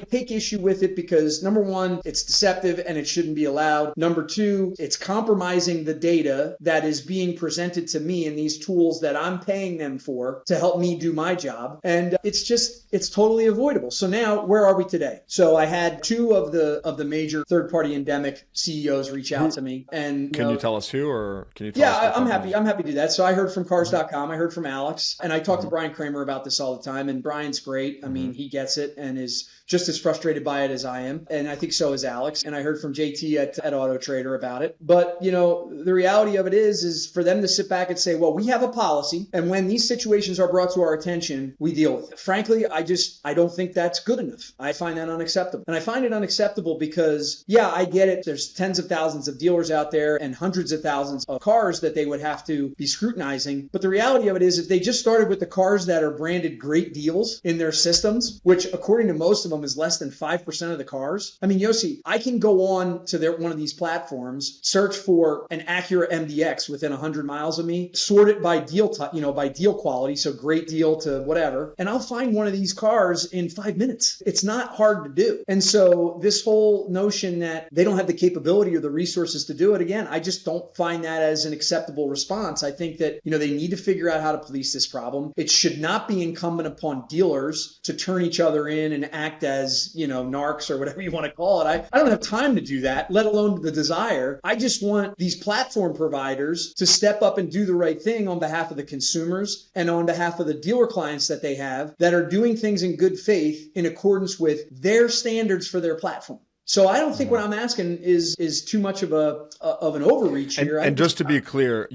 take issue with it because number one, it's deceptive and it shouldn't be allowed. Number two, it's compromising the data that is being presented to me in these tools that I'm paying them for to help me do my job. And it's totally avoidable. So now where are we today? So I had two of the major third-party endemic CEOs reach out to me. And can you tell us who, or can you tell us? Yeah, I'm happy to do that. So I heard from Cars.com, I heard from Alex, and I talked to Brian Kramer about this all the time. And Brian's great. I mean, he gets it and is just as frustrated by it as I am. And I think so is Alex. And I heard from JT at Auto Trader about it. But, the reality of it is for them to sit back and say, well, we have a policy. And when these situations are brought to our attention, we deal with it. Frankly, I don't think that's good enough. I find that unacceptable. And I find it unacceptable because, yeah, I get it. There's tens of thousands of dealers out there and hundreds of thousands of cars that they would have to be scrutinizing. But the reality of it is if they just started with the cars that are branded great deals in their systems, which according to most of them is less than 5% of the cars. I mean, Yossi, I can go on to one of these platforms, search for an Acura MDX within 100 miles of me, sort it by deal by deal quality, so great deal to whatever, and I'll find one of these cars in 5 minutes. It's not hard to do. And so this whole notion that they don't have the capability or the resources to do it, again, I just don't find that as an acceptable response. I think that, they need to figure out how to police this problem. It should not be incumbent upon dealers to turn each other in and act as, narcs or whatever you want to call it. I don't have time to do that, let alone the desire. I just want these platform providers to step up and do the right thing on behalf of the consumers and on behalf of the dealer clients that they have that are doing things in good faith in accordance with their standards for their platform. So I don't think what I'm asking is too much of an overreach here. And just to be clear,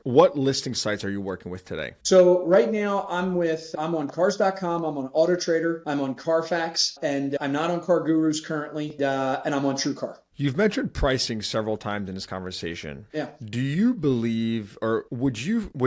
what listing sites are you working with today? So right now I'm on Cars.com, I'm on Auto Trader, I'm on Carfax, and I'm not on Car Gurus currently, and I'm on TrueCar. You've mentioned pricing several times in this conversation. Yeah. Do you believe, or would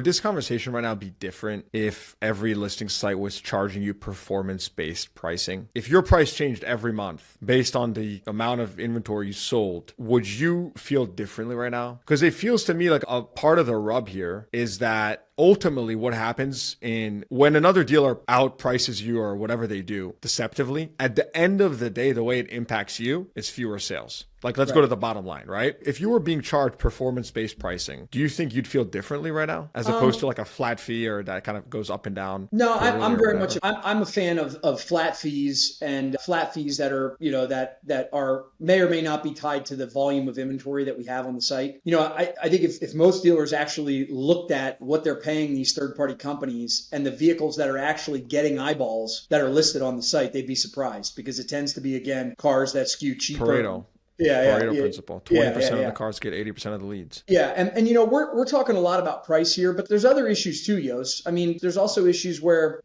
this conversation right now be different if every listing site was charging you performance-based pricing? If your price changed every month based on the amount of inventory you sold, would you feel differently right now? Because it feels to me like a part of the rub here is that ultimately what happens when another dealer outprices you or whatever they do deceptively, at the end of the day, the way it impacts you is fewer sales. Like, let's go to the bottom line, right? If you were being charged performance-based pricing, do you think you'd feel differently right now as opposed to like a flat fee or that kind of goes up and down? No, I'm very much, I'm a fan of flat fees and flat fees that are, that are may or may not be tied to the volume of inventory that we have on the site. I think if most dealers actually looked at what they're paying these third-party companies and the vehicles that are actually getting eyeballs that are listed on the site, they'd be surprised, because it tends to be, again, cars that skew cheaper. Pareto. Pareto principle. 20% of the cars get 80% of the leads. Yeah. And we're talking a lot about price here, but there's other issues too, Yos. I mean, there's also issues where,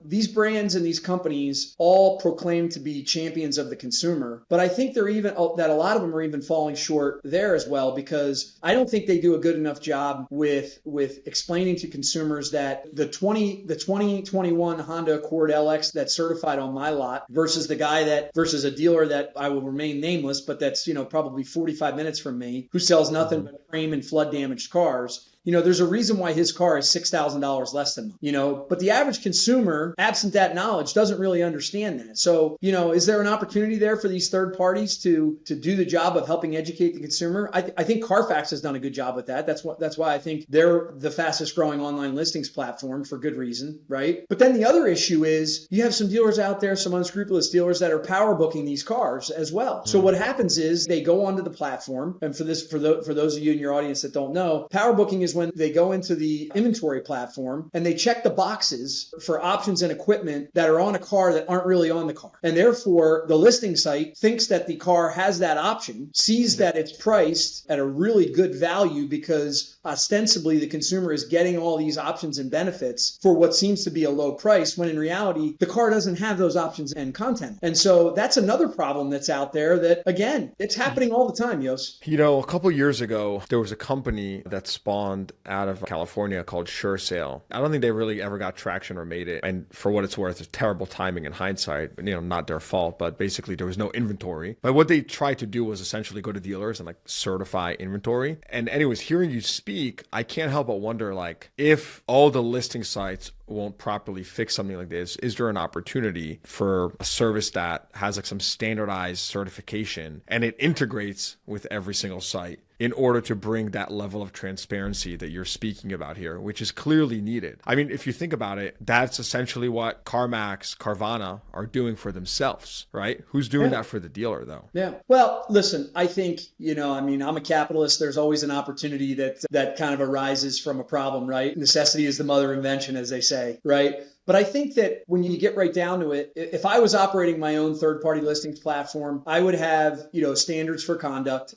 these brands and these companies all proclaim to be champions of the consumer, but I think that a lot of them are even falling short there as well, because I don't think they do a good enough job with explaining to consumers that the 2021 Honda Accord LX that's certified on my lot versus a dealer that I will remain nameless, but that's probably 45 minutes from me, who sells nothing but frame and flood damaged cars. There's a reason why his car is $6,000 less than mine, but the average consumer, absent that knowledge, doesn't really understand that. So, is there an opportunity there for these third parties to do the job of helping educate the consumer? I think Carfax has done a good job with that. That's why I think they're the fastest growing online listings platform, for good reason, right? But then the other issue is you have some dealers out there, some unscrupulous dealers that are power booking these cars as well. So what happens is they go onto the platform, and for those of you in your audience that don't know, power booking is when they go into the inventory platform and they check the boxes for options and equipment that are on a car that aren't really on the car. And therefore, the listing site thinks that the car has that option, sees that it's priced at a really good value because ostensibly the consumer is getting all these options and benefits for what seems to be a low price, when in reality, the car doesn't have those options and content. And so that's another problem that's out there that, again, it's happening all the time, Yos. A couple years ago, there was a company that spawned out of California called Sure Sale. I don't think they really ever got traction or made it. And for what it's worth, it's terrible timing in hindsight, not their fault, but basically there was no inventory. But what they tried to do was essentially go to dealers and certify inventory. And anyways, hearing you speak, I can't help but wonder, if all the listing sites won't properly fix something like this, is there an opportunity for a service that has some standardized certification and it integrates with every single site in order to bring that level of transparency that you're speaking about here, which is clearly needed? I mean, if you think about it, that's essentially what CarMax, Carvana are doing for themselves, right? Who's doing that for the dealer, though? Yeah. Well, listen, I think, I'm a capitalist. There's always an opportunity that kind of arises from a problem, right? Necessity is the mother of invention, as they say, right? But I think that when you get right down to it, if I was operating my own third-party listings platform, I would have, standards of conduct.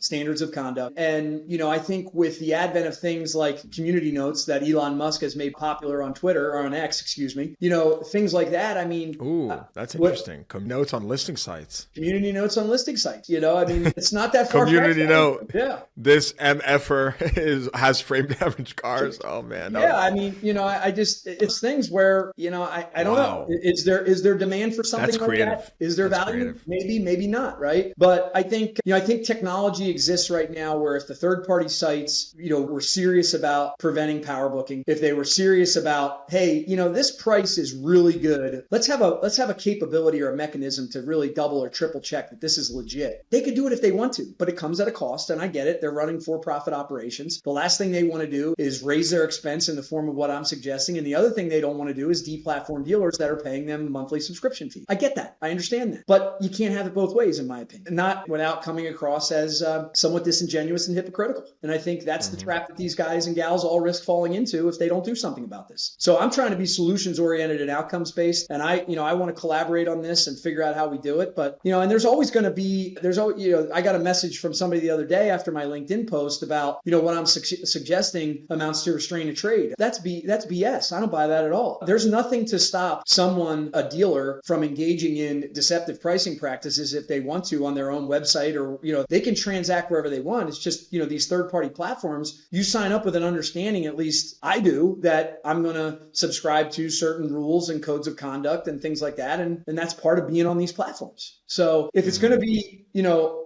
And, I think with the advent of things like community notes that Elon Musk has made popular on Twitter, or on X, things like that, I mean... Ooh, that's interesting. Notes on listing sites. Community notes on listing sites, it's not that far. Community note. Yeah. This MFer has frame damaged cars. Oh, man. Yeah, it's things where, I don't know. Is there demand for something That's like creative. that? Is there value? Creative. Maybe not, right? But I think technology exists right now where if the third-party sites, were serious about preventing power booking, if they were serious about, hey, this price is really good, let's have a capability or a mechanism to really double or triple check that this is legit. They could do it if they want to, but it comes at a cost, and I get it. They're running for-profit operations. The last thing they want to do is raise their expense in the form of what I'm suggesting, and the other thing they don't want to do is platform dealers that are paying them monthly subscription fee. I get that. I understand that. But you can't have it both ways, in my opinion. Not without coming across as somewhat disingenuous and hypocritical. And I think that's the trap that these guys and gals all risk falling into if they don't do something about this. So I'm trying to be solutions oriented and outcomes based. And I want to collaborate on this and figure out how we do it. But, and there's always going to be, I got a message from somebody the other day after my LinkedIn post about, what I'm suggesting amounts to restrain a trade. That's BS. I don't buy that at all. There's nothing nothing to stop someone, a dealer, from engaging in deceptive pricing practices if they want to on their own website, or, they can transact wherever they want. It's just, these third-party platforms, you sign up with an understanding, at least I do, that I'm going to subscribe to certain rules and codes of conduct and things like that. And that's part of being on these platforms. So if it's going to be,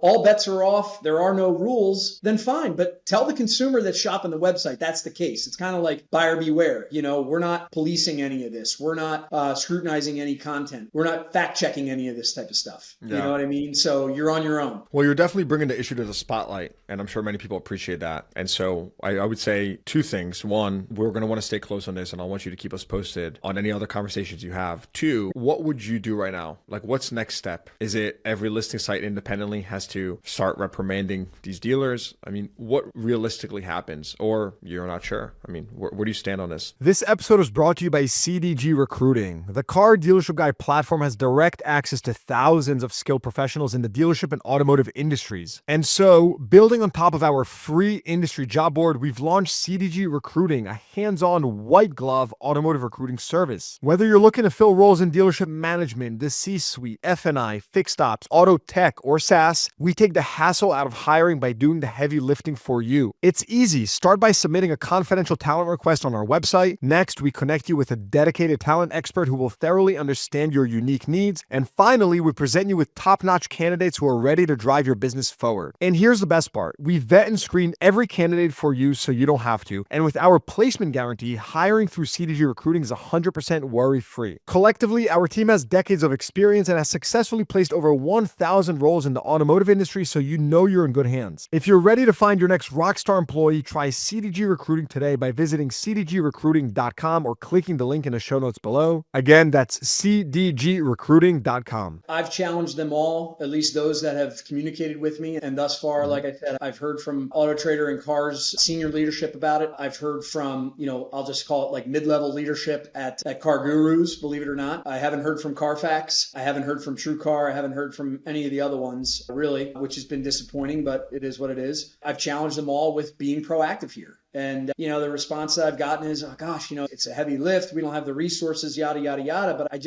all bets are off, there are no rules, then fine. But tell the consumer that's shopping the website that's the case. It's kind of like buyer beware. We're not policing any of this. We're not scrutinizing any content. We're not fact checking any of this type of stuff. Yeah. You know what I mean? So you're on your own. Well, you're definitely bringing the issue to the spotlight, and I'm sure many people appreciate that. And so I would say two things. One, we're going to want to stay close on this, and I want you to keep us posted on any other conversations you have. Two, what would you do right now? Like, what's next step? Is it every listing site independently has to start reprimanding these dealers? I mean, what realistically happens? Or you're not sure? I mean, where do you stand on this? This episode is brought to you by CDG Recruiting. The Car Dealership Guy platform has direct access to thousands of skilled professionals in the dealership and automotive industries. And so, building on top of our free industry job board, we've launched CDG Recruiting, a hands-on white glove automotive recruiting service. Whether you're looking to fill roles in dealership management, the C-suite, F&I, fixed ops, auto tech, or SaaS, we take the hassle out of hiring by doing the heavy lifting for you. It's easy. Start by submitting a confidential talent request on our website. Next, we connect you with a dedicated talent expert who will thoroughly understand your unique needs. And finally, we present you with top-notch candidates who are ready to drive your business forward. And here's the best part. We vet and screen every candidate for you so you don't have to. And with our placement guarantee, hiring through CDG Recruiting is 100% worry-free. Collectively, our team has decades of experience and has successfully placed over 1,000 roles in the automotive industry, so you know you're in good hands. If you're ready to find your next rockstar employee, try CDG Recruiting today by visiting cdgrecruiting.com or clicking the link in the show notes below. Again, that's cdgrecruiting.com. I've challenged them all, at least those that have communicated with me. And thus far, like I said, I've heard from Auto Trader and Cars senior leadership about it. I've heard from, I'll just call it like mid-level leadership at Car Gurus, believe it or not. I haven't heard from Carfax. I haven't heard from TrueCar. I haven't heard from any of the other ones, really, which has been disappointing, but it is what it is. I've challenged them all with being proactive here. And, the response that I've gotten is, oh, gosh, it's a heavy lift. We don't have the resources, yada, yada, yada. But I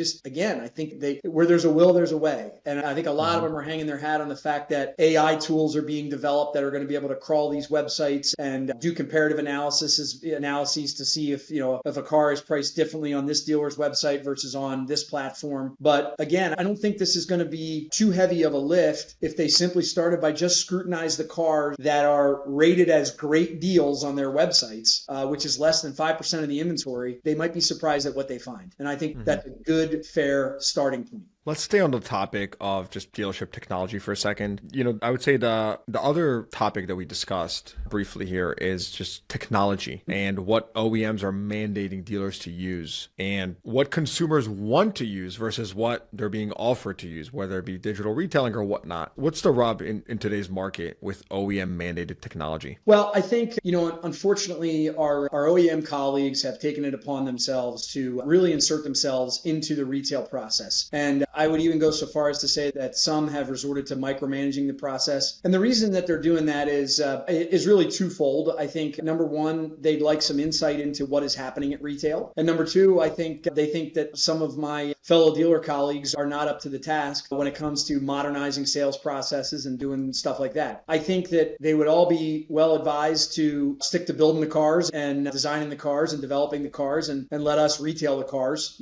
think where there's a will, there's a way. And I think a lot of them are hanging their hat on the fact that AI tools are being developed that are going to be able to crawl these websites and do comparative analyses to see if a car is priced differently on this dealer's website versus on this platform. But again, I don't think this is going to be too heavy of a lift if they simply started by just scrutinize the cars that are rated as great deals on their websites, which is less than 5% of the inventory. They might be surprised at what they find. And I think that's a good, fair starting point. Let's stay on the topic of just dealership technology for a second. I would say the other topic that we discussed briefly here is just technology and what OEMs are mandating dealers to use and what consumers want to use versus what they're being offered to use, whether it be digital retailing or whatnot. What's the rub in today's market with OEM mandated technology? Well, I think, unfortunately, our OEM colleagues have taken it upon themselves to really insert themselves into the retail process. And I would even go so far as to say that some have resorted to micromanaging the process. And the reason that they're doing that is really twofold. I think, number one, they'd like some insight into what is happening at retail. And number two, I think they think that some of my fellow dealer colleagues are not up to the task when it comes to modernizing sales processes and doing stuff like that. I think that they would all be well advised to stick to building the cars and designing the cars and developing the cars and let us retail the cars,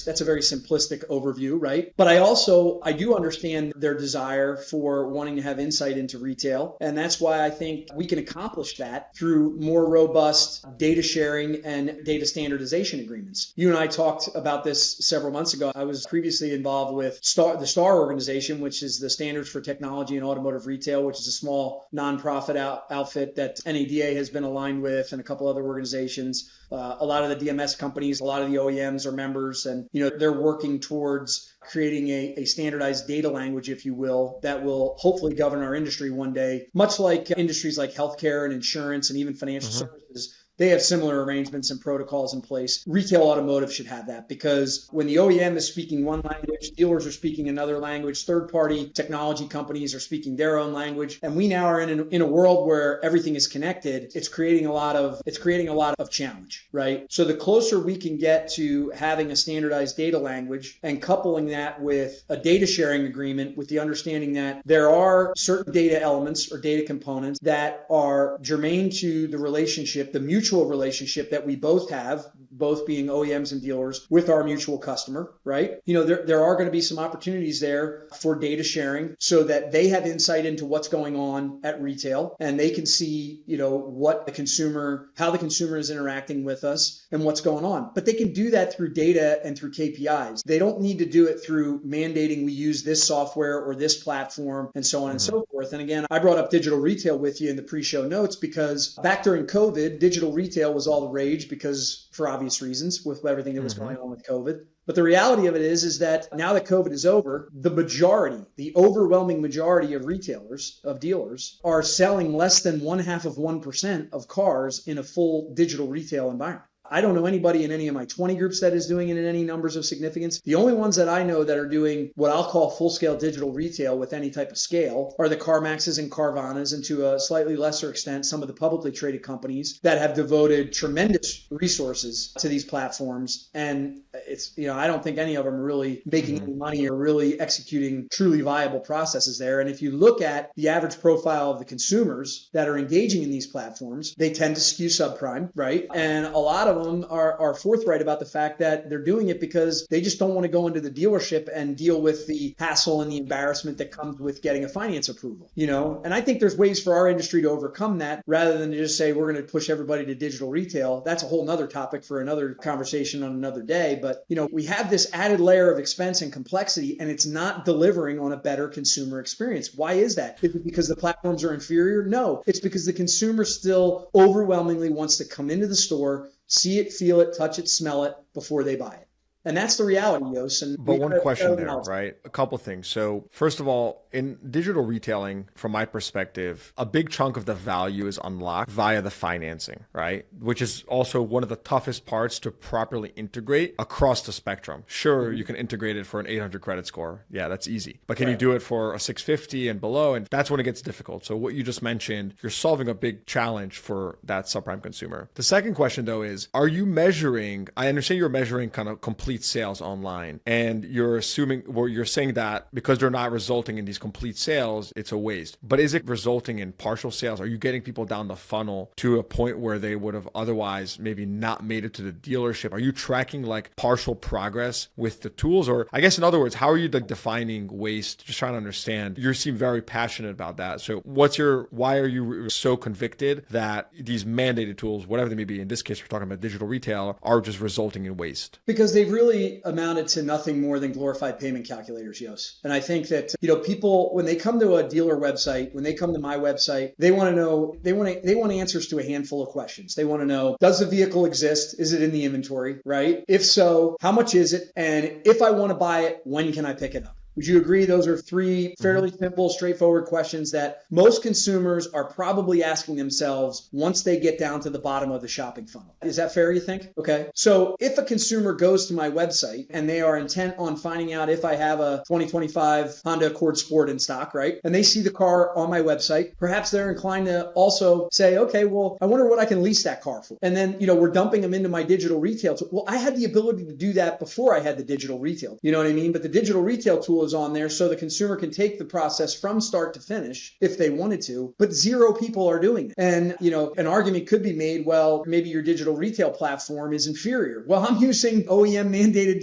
that's a very simplistic overview. Right. But I do understand their desire for wanting to have insight into retail. And that's why I think we can accomplish that through more robust data sharing and data standardization agreements. You and I talked about this several months ago. I was previously involved with the STAR organization, which is the Standards for Technology and Automotive Retail, which is a small nonprofit outfit that NADA has been aligned with and a couple other organizations. A lot of the DMS companies, a lot of the OEMs are members, and they're working towards creating a standardized data language, if you will, that will hopefully govern our industry one day, much like industries like healthcare and insurance and even financial services they have similar arrangements and protocols in place. Retail automotive should have that, because when the OEM is speaking one language, dealers are speaking another language, third-party technology companies are speaking their own language, and we now are in a world where everything is connected. It's creating a lot of challenge, right? So the closer we can get to having a standardized data language and coupling that with a data sharing agreement with the understanding that there are certain data elements or data components that are germane to the relationship, the mutual relationship that we both have, both being OEMs and dealers, with our mutual customer, right? There are going to be some opportunities there for data sharing so that they have insight into what's going on at retail, and they can see, how the consumer is interacting with us and what's going on. But they can do that through data and through KPIs. They don't need to do it through mandating we use this software or this platform and so on and so forth. And again, I brought up digital retail with you in the pre-show notes because back during COVID, digital retail was all the rage because for obvious reasons with everything that was going on with COVID. But the reality of it is that now that COVID is over, the overwhelming majority of retailers, of dealers, are selling less than 0.5% of cars in a full digital retail environment. I don't know anybody in any of my 20 groups that is doing it in any numbers of significance. The only ones that I know that are doing what I'll call full-scale digital retail with any type of scale are the CarMaxes and Carvanas, and to a slightly lesser extent, some of the publicly traded companies that have devoted tremendous resources to these platforms. And I don't think any of them are really making any money or really executing truly viable processes there. And if you look at the average profile of the consumers that are engaging in these platforms, they tend to skew subprime, right? And a lot of them are forthright about the fact that they're doing it because they just don't want to go into the dealership and deal with the hassle and the embarrassment that comes with getting a finance approval, And I think there's ways for our industry to overcome that rather than to just say we're going to push everybody to digital retail. That's a whole nother topic for another conversation on another day. But, we have this added layer of expense and complexity, and it's not delivering on a better consumer experience. Why is that? Is it because the platforms are inferior? No, it's because the consumer still overwhelmingly wants to come into the store, see it, feel it, touch it, smell it before they buy it. And that's the reality, Yos. But one question there, right? A couple things. So first of all, in digital retailing, from my perspective, a big chunk of the value is unlocked via the financing, right? Which is also one of the toughest parts to properly integrate across the spectrum. Sure, you can integrate it for an 800 credit score. Yeah, that's easy. But can you do it for a 650 and below? And that's when it gets difficult. So what you just mentioned, you're solving a big challenge for that subprime consumer. The second question, though, is, are you measuring, I understand you're measuring kind of complete sales online, and you're saying that because they're not resulting in these complete sales, it's a waste. But is it resulting in partial sales? Are you getting people down the funnel to a point where they would have otherwise maybe not made it to the dealership? Are you tracking like partial progress with the tools? Or I guess in other words, how are you defining waste? Just trying to understand. You seem very passionate about that. So why are you so convicted that these mandated tools, whatever they may be, in this case, we're talking about digital retail, are just resulting in waste? Because they've really amounted to nothing more than glorified payment calculators, Yos. And I think that, people, when they come to a dealer website, when they come to my website, they want to know, they want answers to a handful of questions. They want to know, does the vehicle exist? Is it in the inventory, right? If so, how much is it? And if I want to buy it, when can I pick it up? Would you agree those are three fairly simple, straightforward questions that most consumers are probably asking themselves once they get down to the bottom of the shopping funnel? Is that fair, you think? Okay. So if a consumer goes to my website and they are intent on finding out if I have a 2025 Honda Accord Sport in stock, right? And they see the car on my website, perhaps they're inclined to also say, okay, well, I wonder what I can lease that car for. And then, we're dumping them into my digital retail tool. Well, I had the ability to do that before I had the digital retail. You know what I mean? But the digital retail tool is on there so the consumer can take the process from start to finish if they wanted to, but zero people are doing it. And, an argument could be made, well, maybe your digital retail platform is inferior. Well, I'm using OEM mandated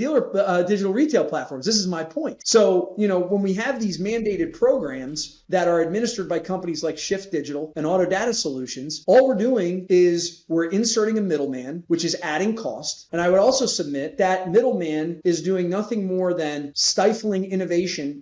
digital retail platforms. This is my point. So, when we have these mandated programs that are administered by companies like Shift Digital and Auto Data Solutions, all we're doing is we're inserting a middleman, which is adding cost. And I would also submit that middleman is doing nothing more than stifling innovation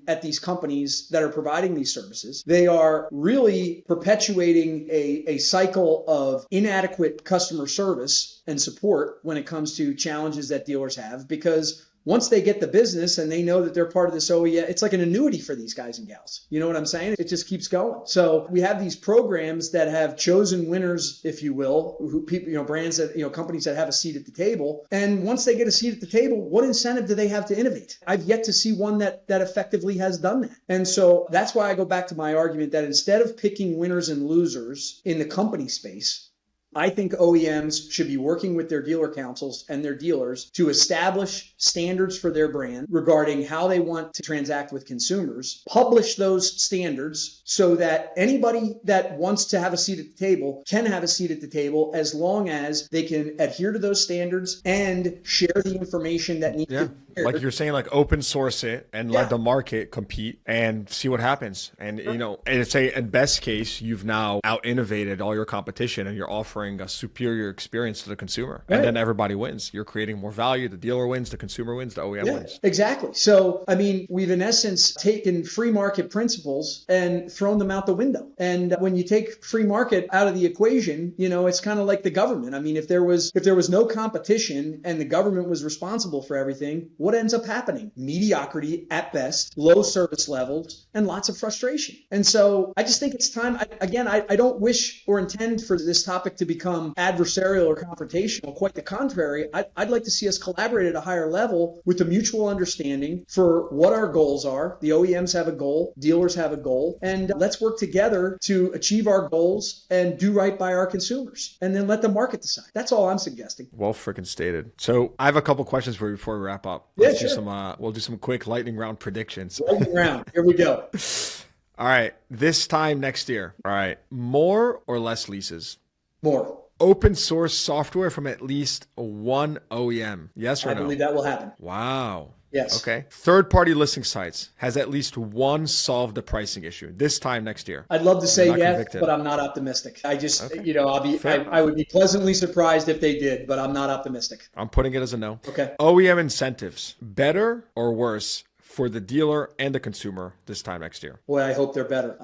at these companies that are providing these services. They are really perpetuating a cycle of inadequate customer service and support when it comes to challenges that dealers have, because Once they get the business and they know that they're part of this OEM, it's like an annuity for these guys and gals. You know what I'm saying? It just keeps going. So we have these programs that have chosen winners, if you will, who people, brands that, companies that have a seat at the table. And once they get a seat at the table, what incentive do they have to innovate? I've yet to see one that effectively has done that. And so that's why I go back to my argument that instead of picking winners and losers in the company space, I think OEMs should be working with their dealer councils and their dealers to establish standards for their brand regarding how they want to transact with consumers, publish those standards so that anybody that wants to have a seat at the table can have a seat at the table as long as they can adhere to those standards and share the information that needs to be shared. Like you're saying, like open source it and let the market compete and see what happens. And, and say in best case, you've now out innovated all your competition and you're offering a superior experience to the consumer. And then everybody wins. You're creating more value. The dealer wins, the consumer wins, the OEM wins. Exactly. So, we've in essence taken free market principles and thrown them out the window. And when you take free market out of the equation, it's kind of like the government. If there was no competition and the government was responsible for everything, what ends up happening? Mediocrity at best, low service levels, and lots of frustration. And so I just think it's time. I don't wish or intend for this topic to become adversarial or confrontational. Quite the contrary. I'd like to see us collaborate at a higher level with a mutual understanding for what our goals are. The OEMs have a goal, dealers have a goal, and let's work together to achieve our goals and do right by our consumers. And then let the market decide. That's all I'm suggesting. Well freaking stated. So I have a couple questions for you before we wrap up. We'll do some quick lightning round predictions. Lightning round. Here we go. All right. This time next year. All right. More or less leases? More. Open source software from at least one OEM. Yes or no? I believe that will happen. Wow. Yes. Okay. Third-party listing sites. Has at least one solved the pricing issue this time next year? I'd love to say yes, but I'm not optimistic. I just, I would be pleasantly surprised if they did, but I'm not optimistic. I'm putting it as a no. Okay. OEM incentives. Better or worse for the dealer and the consumer this time next year? Boy, I hope they're better.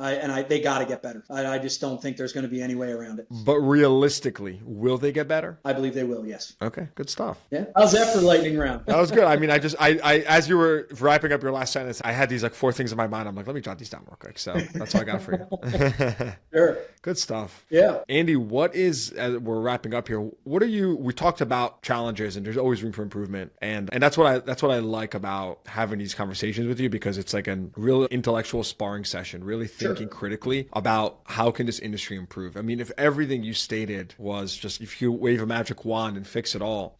They got to get better. I just don't think there's going to be any way around it. But realistically, will they get better? I believe they will, yes. Okay, good stuff. Yeah. How's that for lightning round? That was good. I as you were wrapping up your last sentence, I had these like four things in my mind. I'm like, let me jot these down real quick. So that's what I got for you. Sure. Good stuff. Yeah. Andy, what is, as we're wrapping up here, we talked about challenges and there's always room for improvement. And that's what I like about having these conversations with you, because it's like a real intellectual sparring session, really thinking critically about how can this industry improve. If everything you stated was just, if you wave a magic wand and fix it all,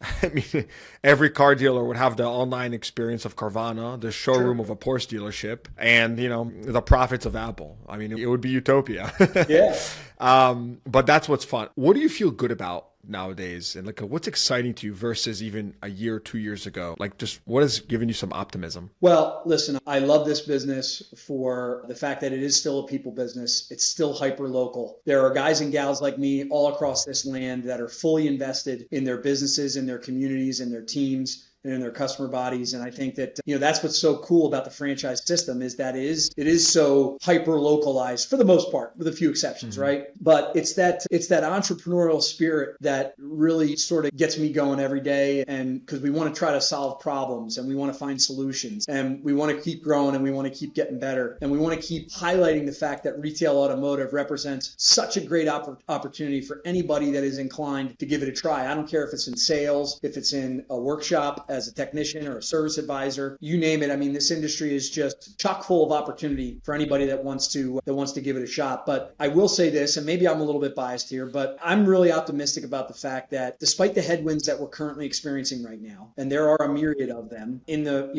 every car dealer would have the online experience of Carvana, the showroom of a Porsche dealership, and, the profits of Apple. It would be utopia. Yeah. But that's what's fun. What do you feel good about nowadays, and like what's exciting to you versus even a year or 2 years ago? Like, just what has given you some optimism? Well, listen, I love this business for the fact that it is still a people business. It's still hyper local. There are guys and gals like me all across this land that are fully invested in their businesses, in their communities, in their teams, and in their customer bodies. And I think that, that's what's so cool about the franchise system, is that it is so hyper localized for the most part, with a few exceptions, right? But it's that entrepreneurial spirit that really sort of gets me going every day. And because we want to try to solve problems and we want to find solutions and we want to keep growing and we want to keep getting better. And we want to keep highlighting the fact that retail automotive represents such a great opportunity for anybody that is inclined to give it a try. I don't care if it's in sales, if it's in a workshop as a technician or a service advisor, you name it. This industry is just chock full of opportunity for anybody that wants to give it a shot. But I will say this, and maybe I'm a little bit biased here, but I'm really optimistic about the fact that despite the headwinds that we're currently experiencing right now, and there are a myriad of them in the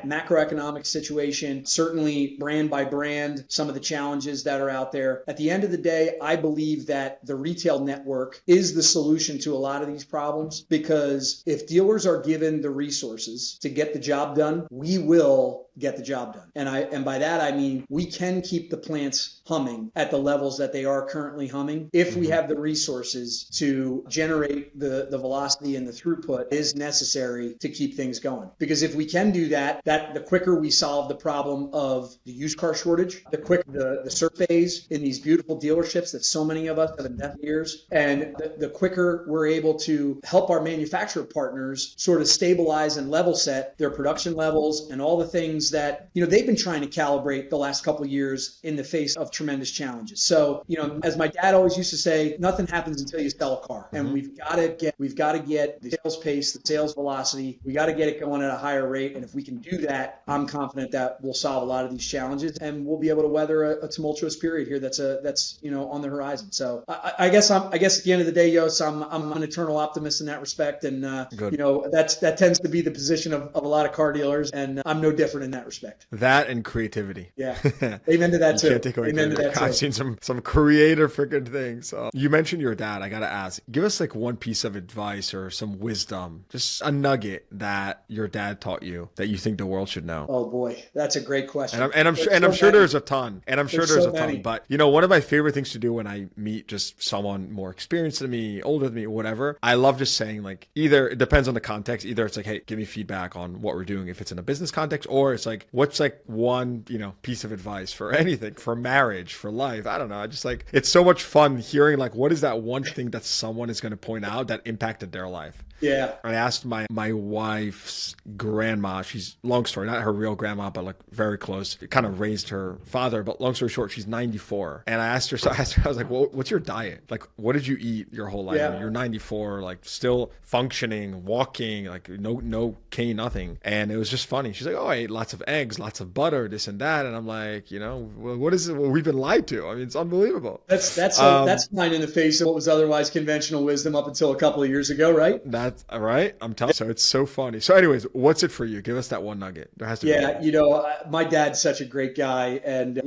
macroeconomic situation, certainly brand by brand, some of the challenges that are out there. At the end of the day, I believe that the retail network is the solution to a lot of these problems, because if dealers are given the resources to get the job done, we will get the job done. And by that, I mean, we can keep the plants humming at the levels that they are currently humming if we have the resources to generate the velocity and the throughput is necessary to keep things going. Because if we can do that, the quicker we solve the problem of the used car shortage, the surveys in these beautiful dealerships that so many of us have invested years, and the quicker we're able to help our manufacturer partners sort of stabilize and level set their production levels and all the things that, they've been trying to calibrate the last couple of years in the face of tremendous challenges. So, as my dad always used to say, nothing happens until you sell a car. And we've got to get the sales pace, the sales velocity. We got to get it going at a higher rate. And if we can do that, I'm confident that we'll solve a lot of these challenges and we'll be able to weather a tumultuous period here that's on the horizon. So I guess at the end of the day, Yos, I'm an eternal optimist in that respect. And that tends to be the position of a lot of car dealers, and I'm no different in that respect. That and creativity. Yeah. Amen to that too. Can't take away Amen to that too. I've seen some creative freaking things. So you mentioned your dad. I got to ask, give us like one piece of advice or some wisdom, just a nugget that your dad taught you that you think the world should know. Oh boy, that's a great question. And I'm sure there's a ton. And I'm sure there's a ton. But one of my favorite things to do when I meet just someone more experienced than me, older than me, whatever, I love just saying like, either it depends on the context. Either it's like, hey, give me feedback on what we're doing if it's in a business context, or it's like, what's like one, piece of advice for anything, for marriage, for life. I don't know. I just like, it's so much fun hearing like, what is that one thing that someone is going to point out that impacted their life? Yeah. I asked my wife's grandma, she's, long story, not her real grandma, but like very close, kind of raised her father, but long story short, she's 94. And I asked her, I was like, well, what's your diet? Like, what did you eat your whole life? Yeah. I mean, you're 94, like still functioning, walking, like no cane, nothing. And it was just funny. She's like, oh, I ate lots of eggs, lots of butter, this and that. And I'm like, what is it? Well, we've been lied to. I mean, it's unbelievable. That's flying in the face of what was otherwise conventional wisdom up until a couple of years ago, right? That's all right. I'm telling you. So it's so funny. So anyways, what's it for you? Give us that one nugget. There has to be. My dad's such a great guy. And,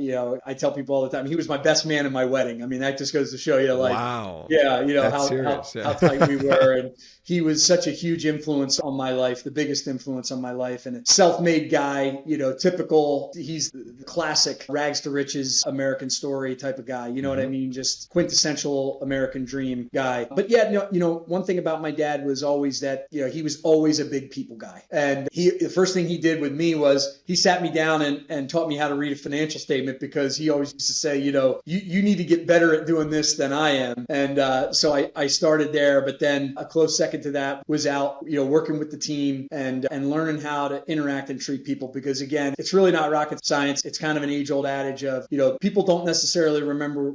I tell people all the time, he was my best man in my wedding. I mean, that just goes to show you like, wow. Yeah, how tight we were. And he was such a huge influence on my life, the biggest influence on my life, and a self-made guy, typical, he's the classic rags to riches American story type of guy. You know what I mean? Just quintessential American dream guy. But yeah, one thing about my dad was always that, he was always a big people guy. And the first thing he did with me was he sat me down and taught me how to read a financial statement, because he always used to say, you need to get better at doing this than I am. And so I started there, but then a close second to that was out, working with the team and learning how to interact and treat people. Because again, it's really not rocket science. It's kind of an age-old adage of, people don't necessarily remember,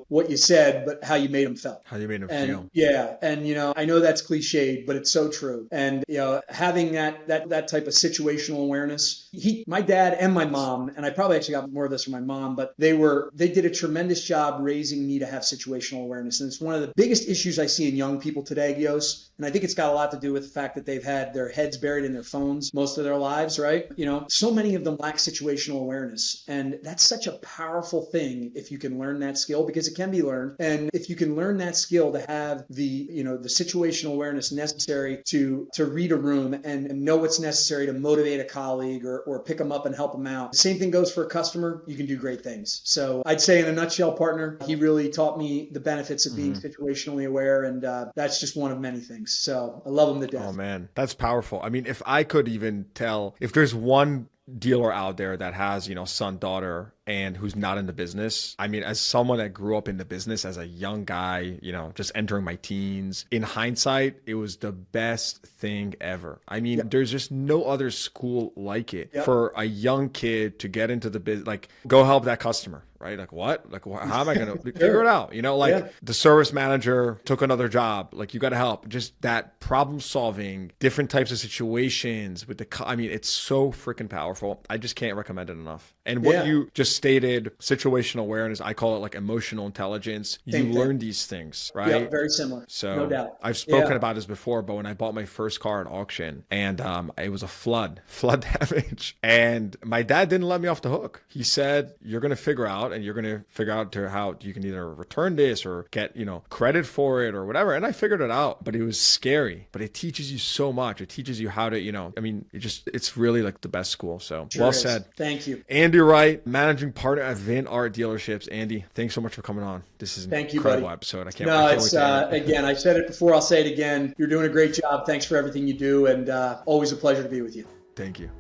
what you said, but how you made them feel. How you made them feel. Yeah. And, I know that's cliched, but it's so true. And, having that type of situational awareness, my dad and my mom, and I probably actually got more of this from my mom, but they did a tremendous job raising me to have situational awareness. And it's one of the biggest issues I see in young people today, Gios. And I think it's got a lot to do with the fact that they've had their heads buried in their phones most of their lives, right? So many of them lack situational awareness. And that's such a powerful thing if you can learn that skill, because it can be learned. And if you can learn that skill to have the situational awareness necessary to read a room and know what's necessary to motivate a colleague or pick them up and help them out. The same thing goes for a customer. You can do great things. So I'd say in a nutshell, partner, he really taught me the benefits of being situationally aware. And that's just one of many things. So I love him to death. Oh man, that's powerful. I mean, if I could even tell, if there's one dealer out there that has, son, daughter, and who's not in the business. I mean, as someone that grew up in the business as a young guy, just entering my teens, in hindsight, it was the best thing ever. I mean, there's just no other school like it for a young kid to get into the business, like go help that customer. Right? Like what? Like how am I going to figure it out? The service manager took another job. Like you got to help. Just that problem solving, different types of situations with it's so freaking powerful. I just can't recommend it enough. And what you just overstated situational awareness. I call it like emotional intelligence. You learn these things, right? Yeah, very similar. So no doubt. I've spoken about this before, but when I bought my first car at auction and it was a flood damage, and my dad didn't let me off the hook. He said, you're going to figure out how you can either return this or get, credit for it or whatever. And I figured it out, but it was scary, but it teaches you so much. It teaches you how to, it's really like the best school. So well said. Thank you. Andrew Wright, managing partner at Vinart Dealerships. Andy, thanks so much for coming on. This is an incredible episode. I can't wait. Again, I said it before, I'll say it again. You're doing a great job. Thanks for everything you do, and always a pleasure to be with you. Thank you.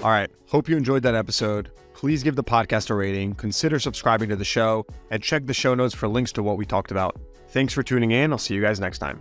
All right. Hope you enjoyed that episode. Please give the podcast a rating, consider subscribing to the show, and check the show notes for links to what we talked about. Thanks for tuning in. I'll see you guys next time.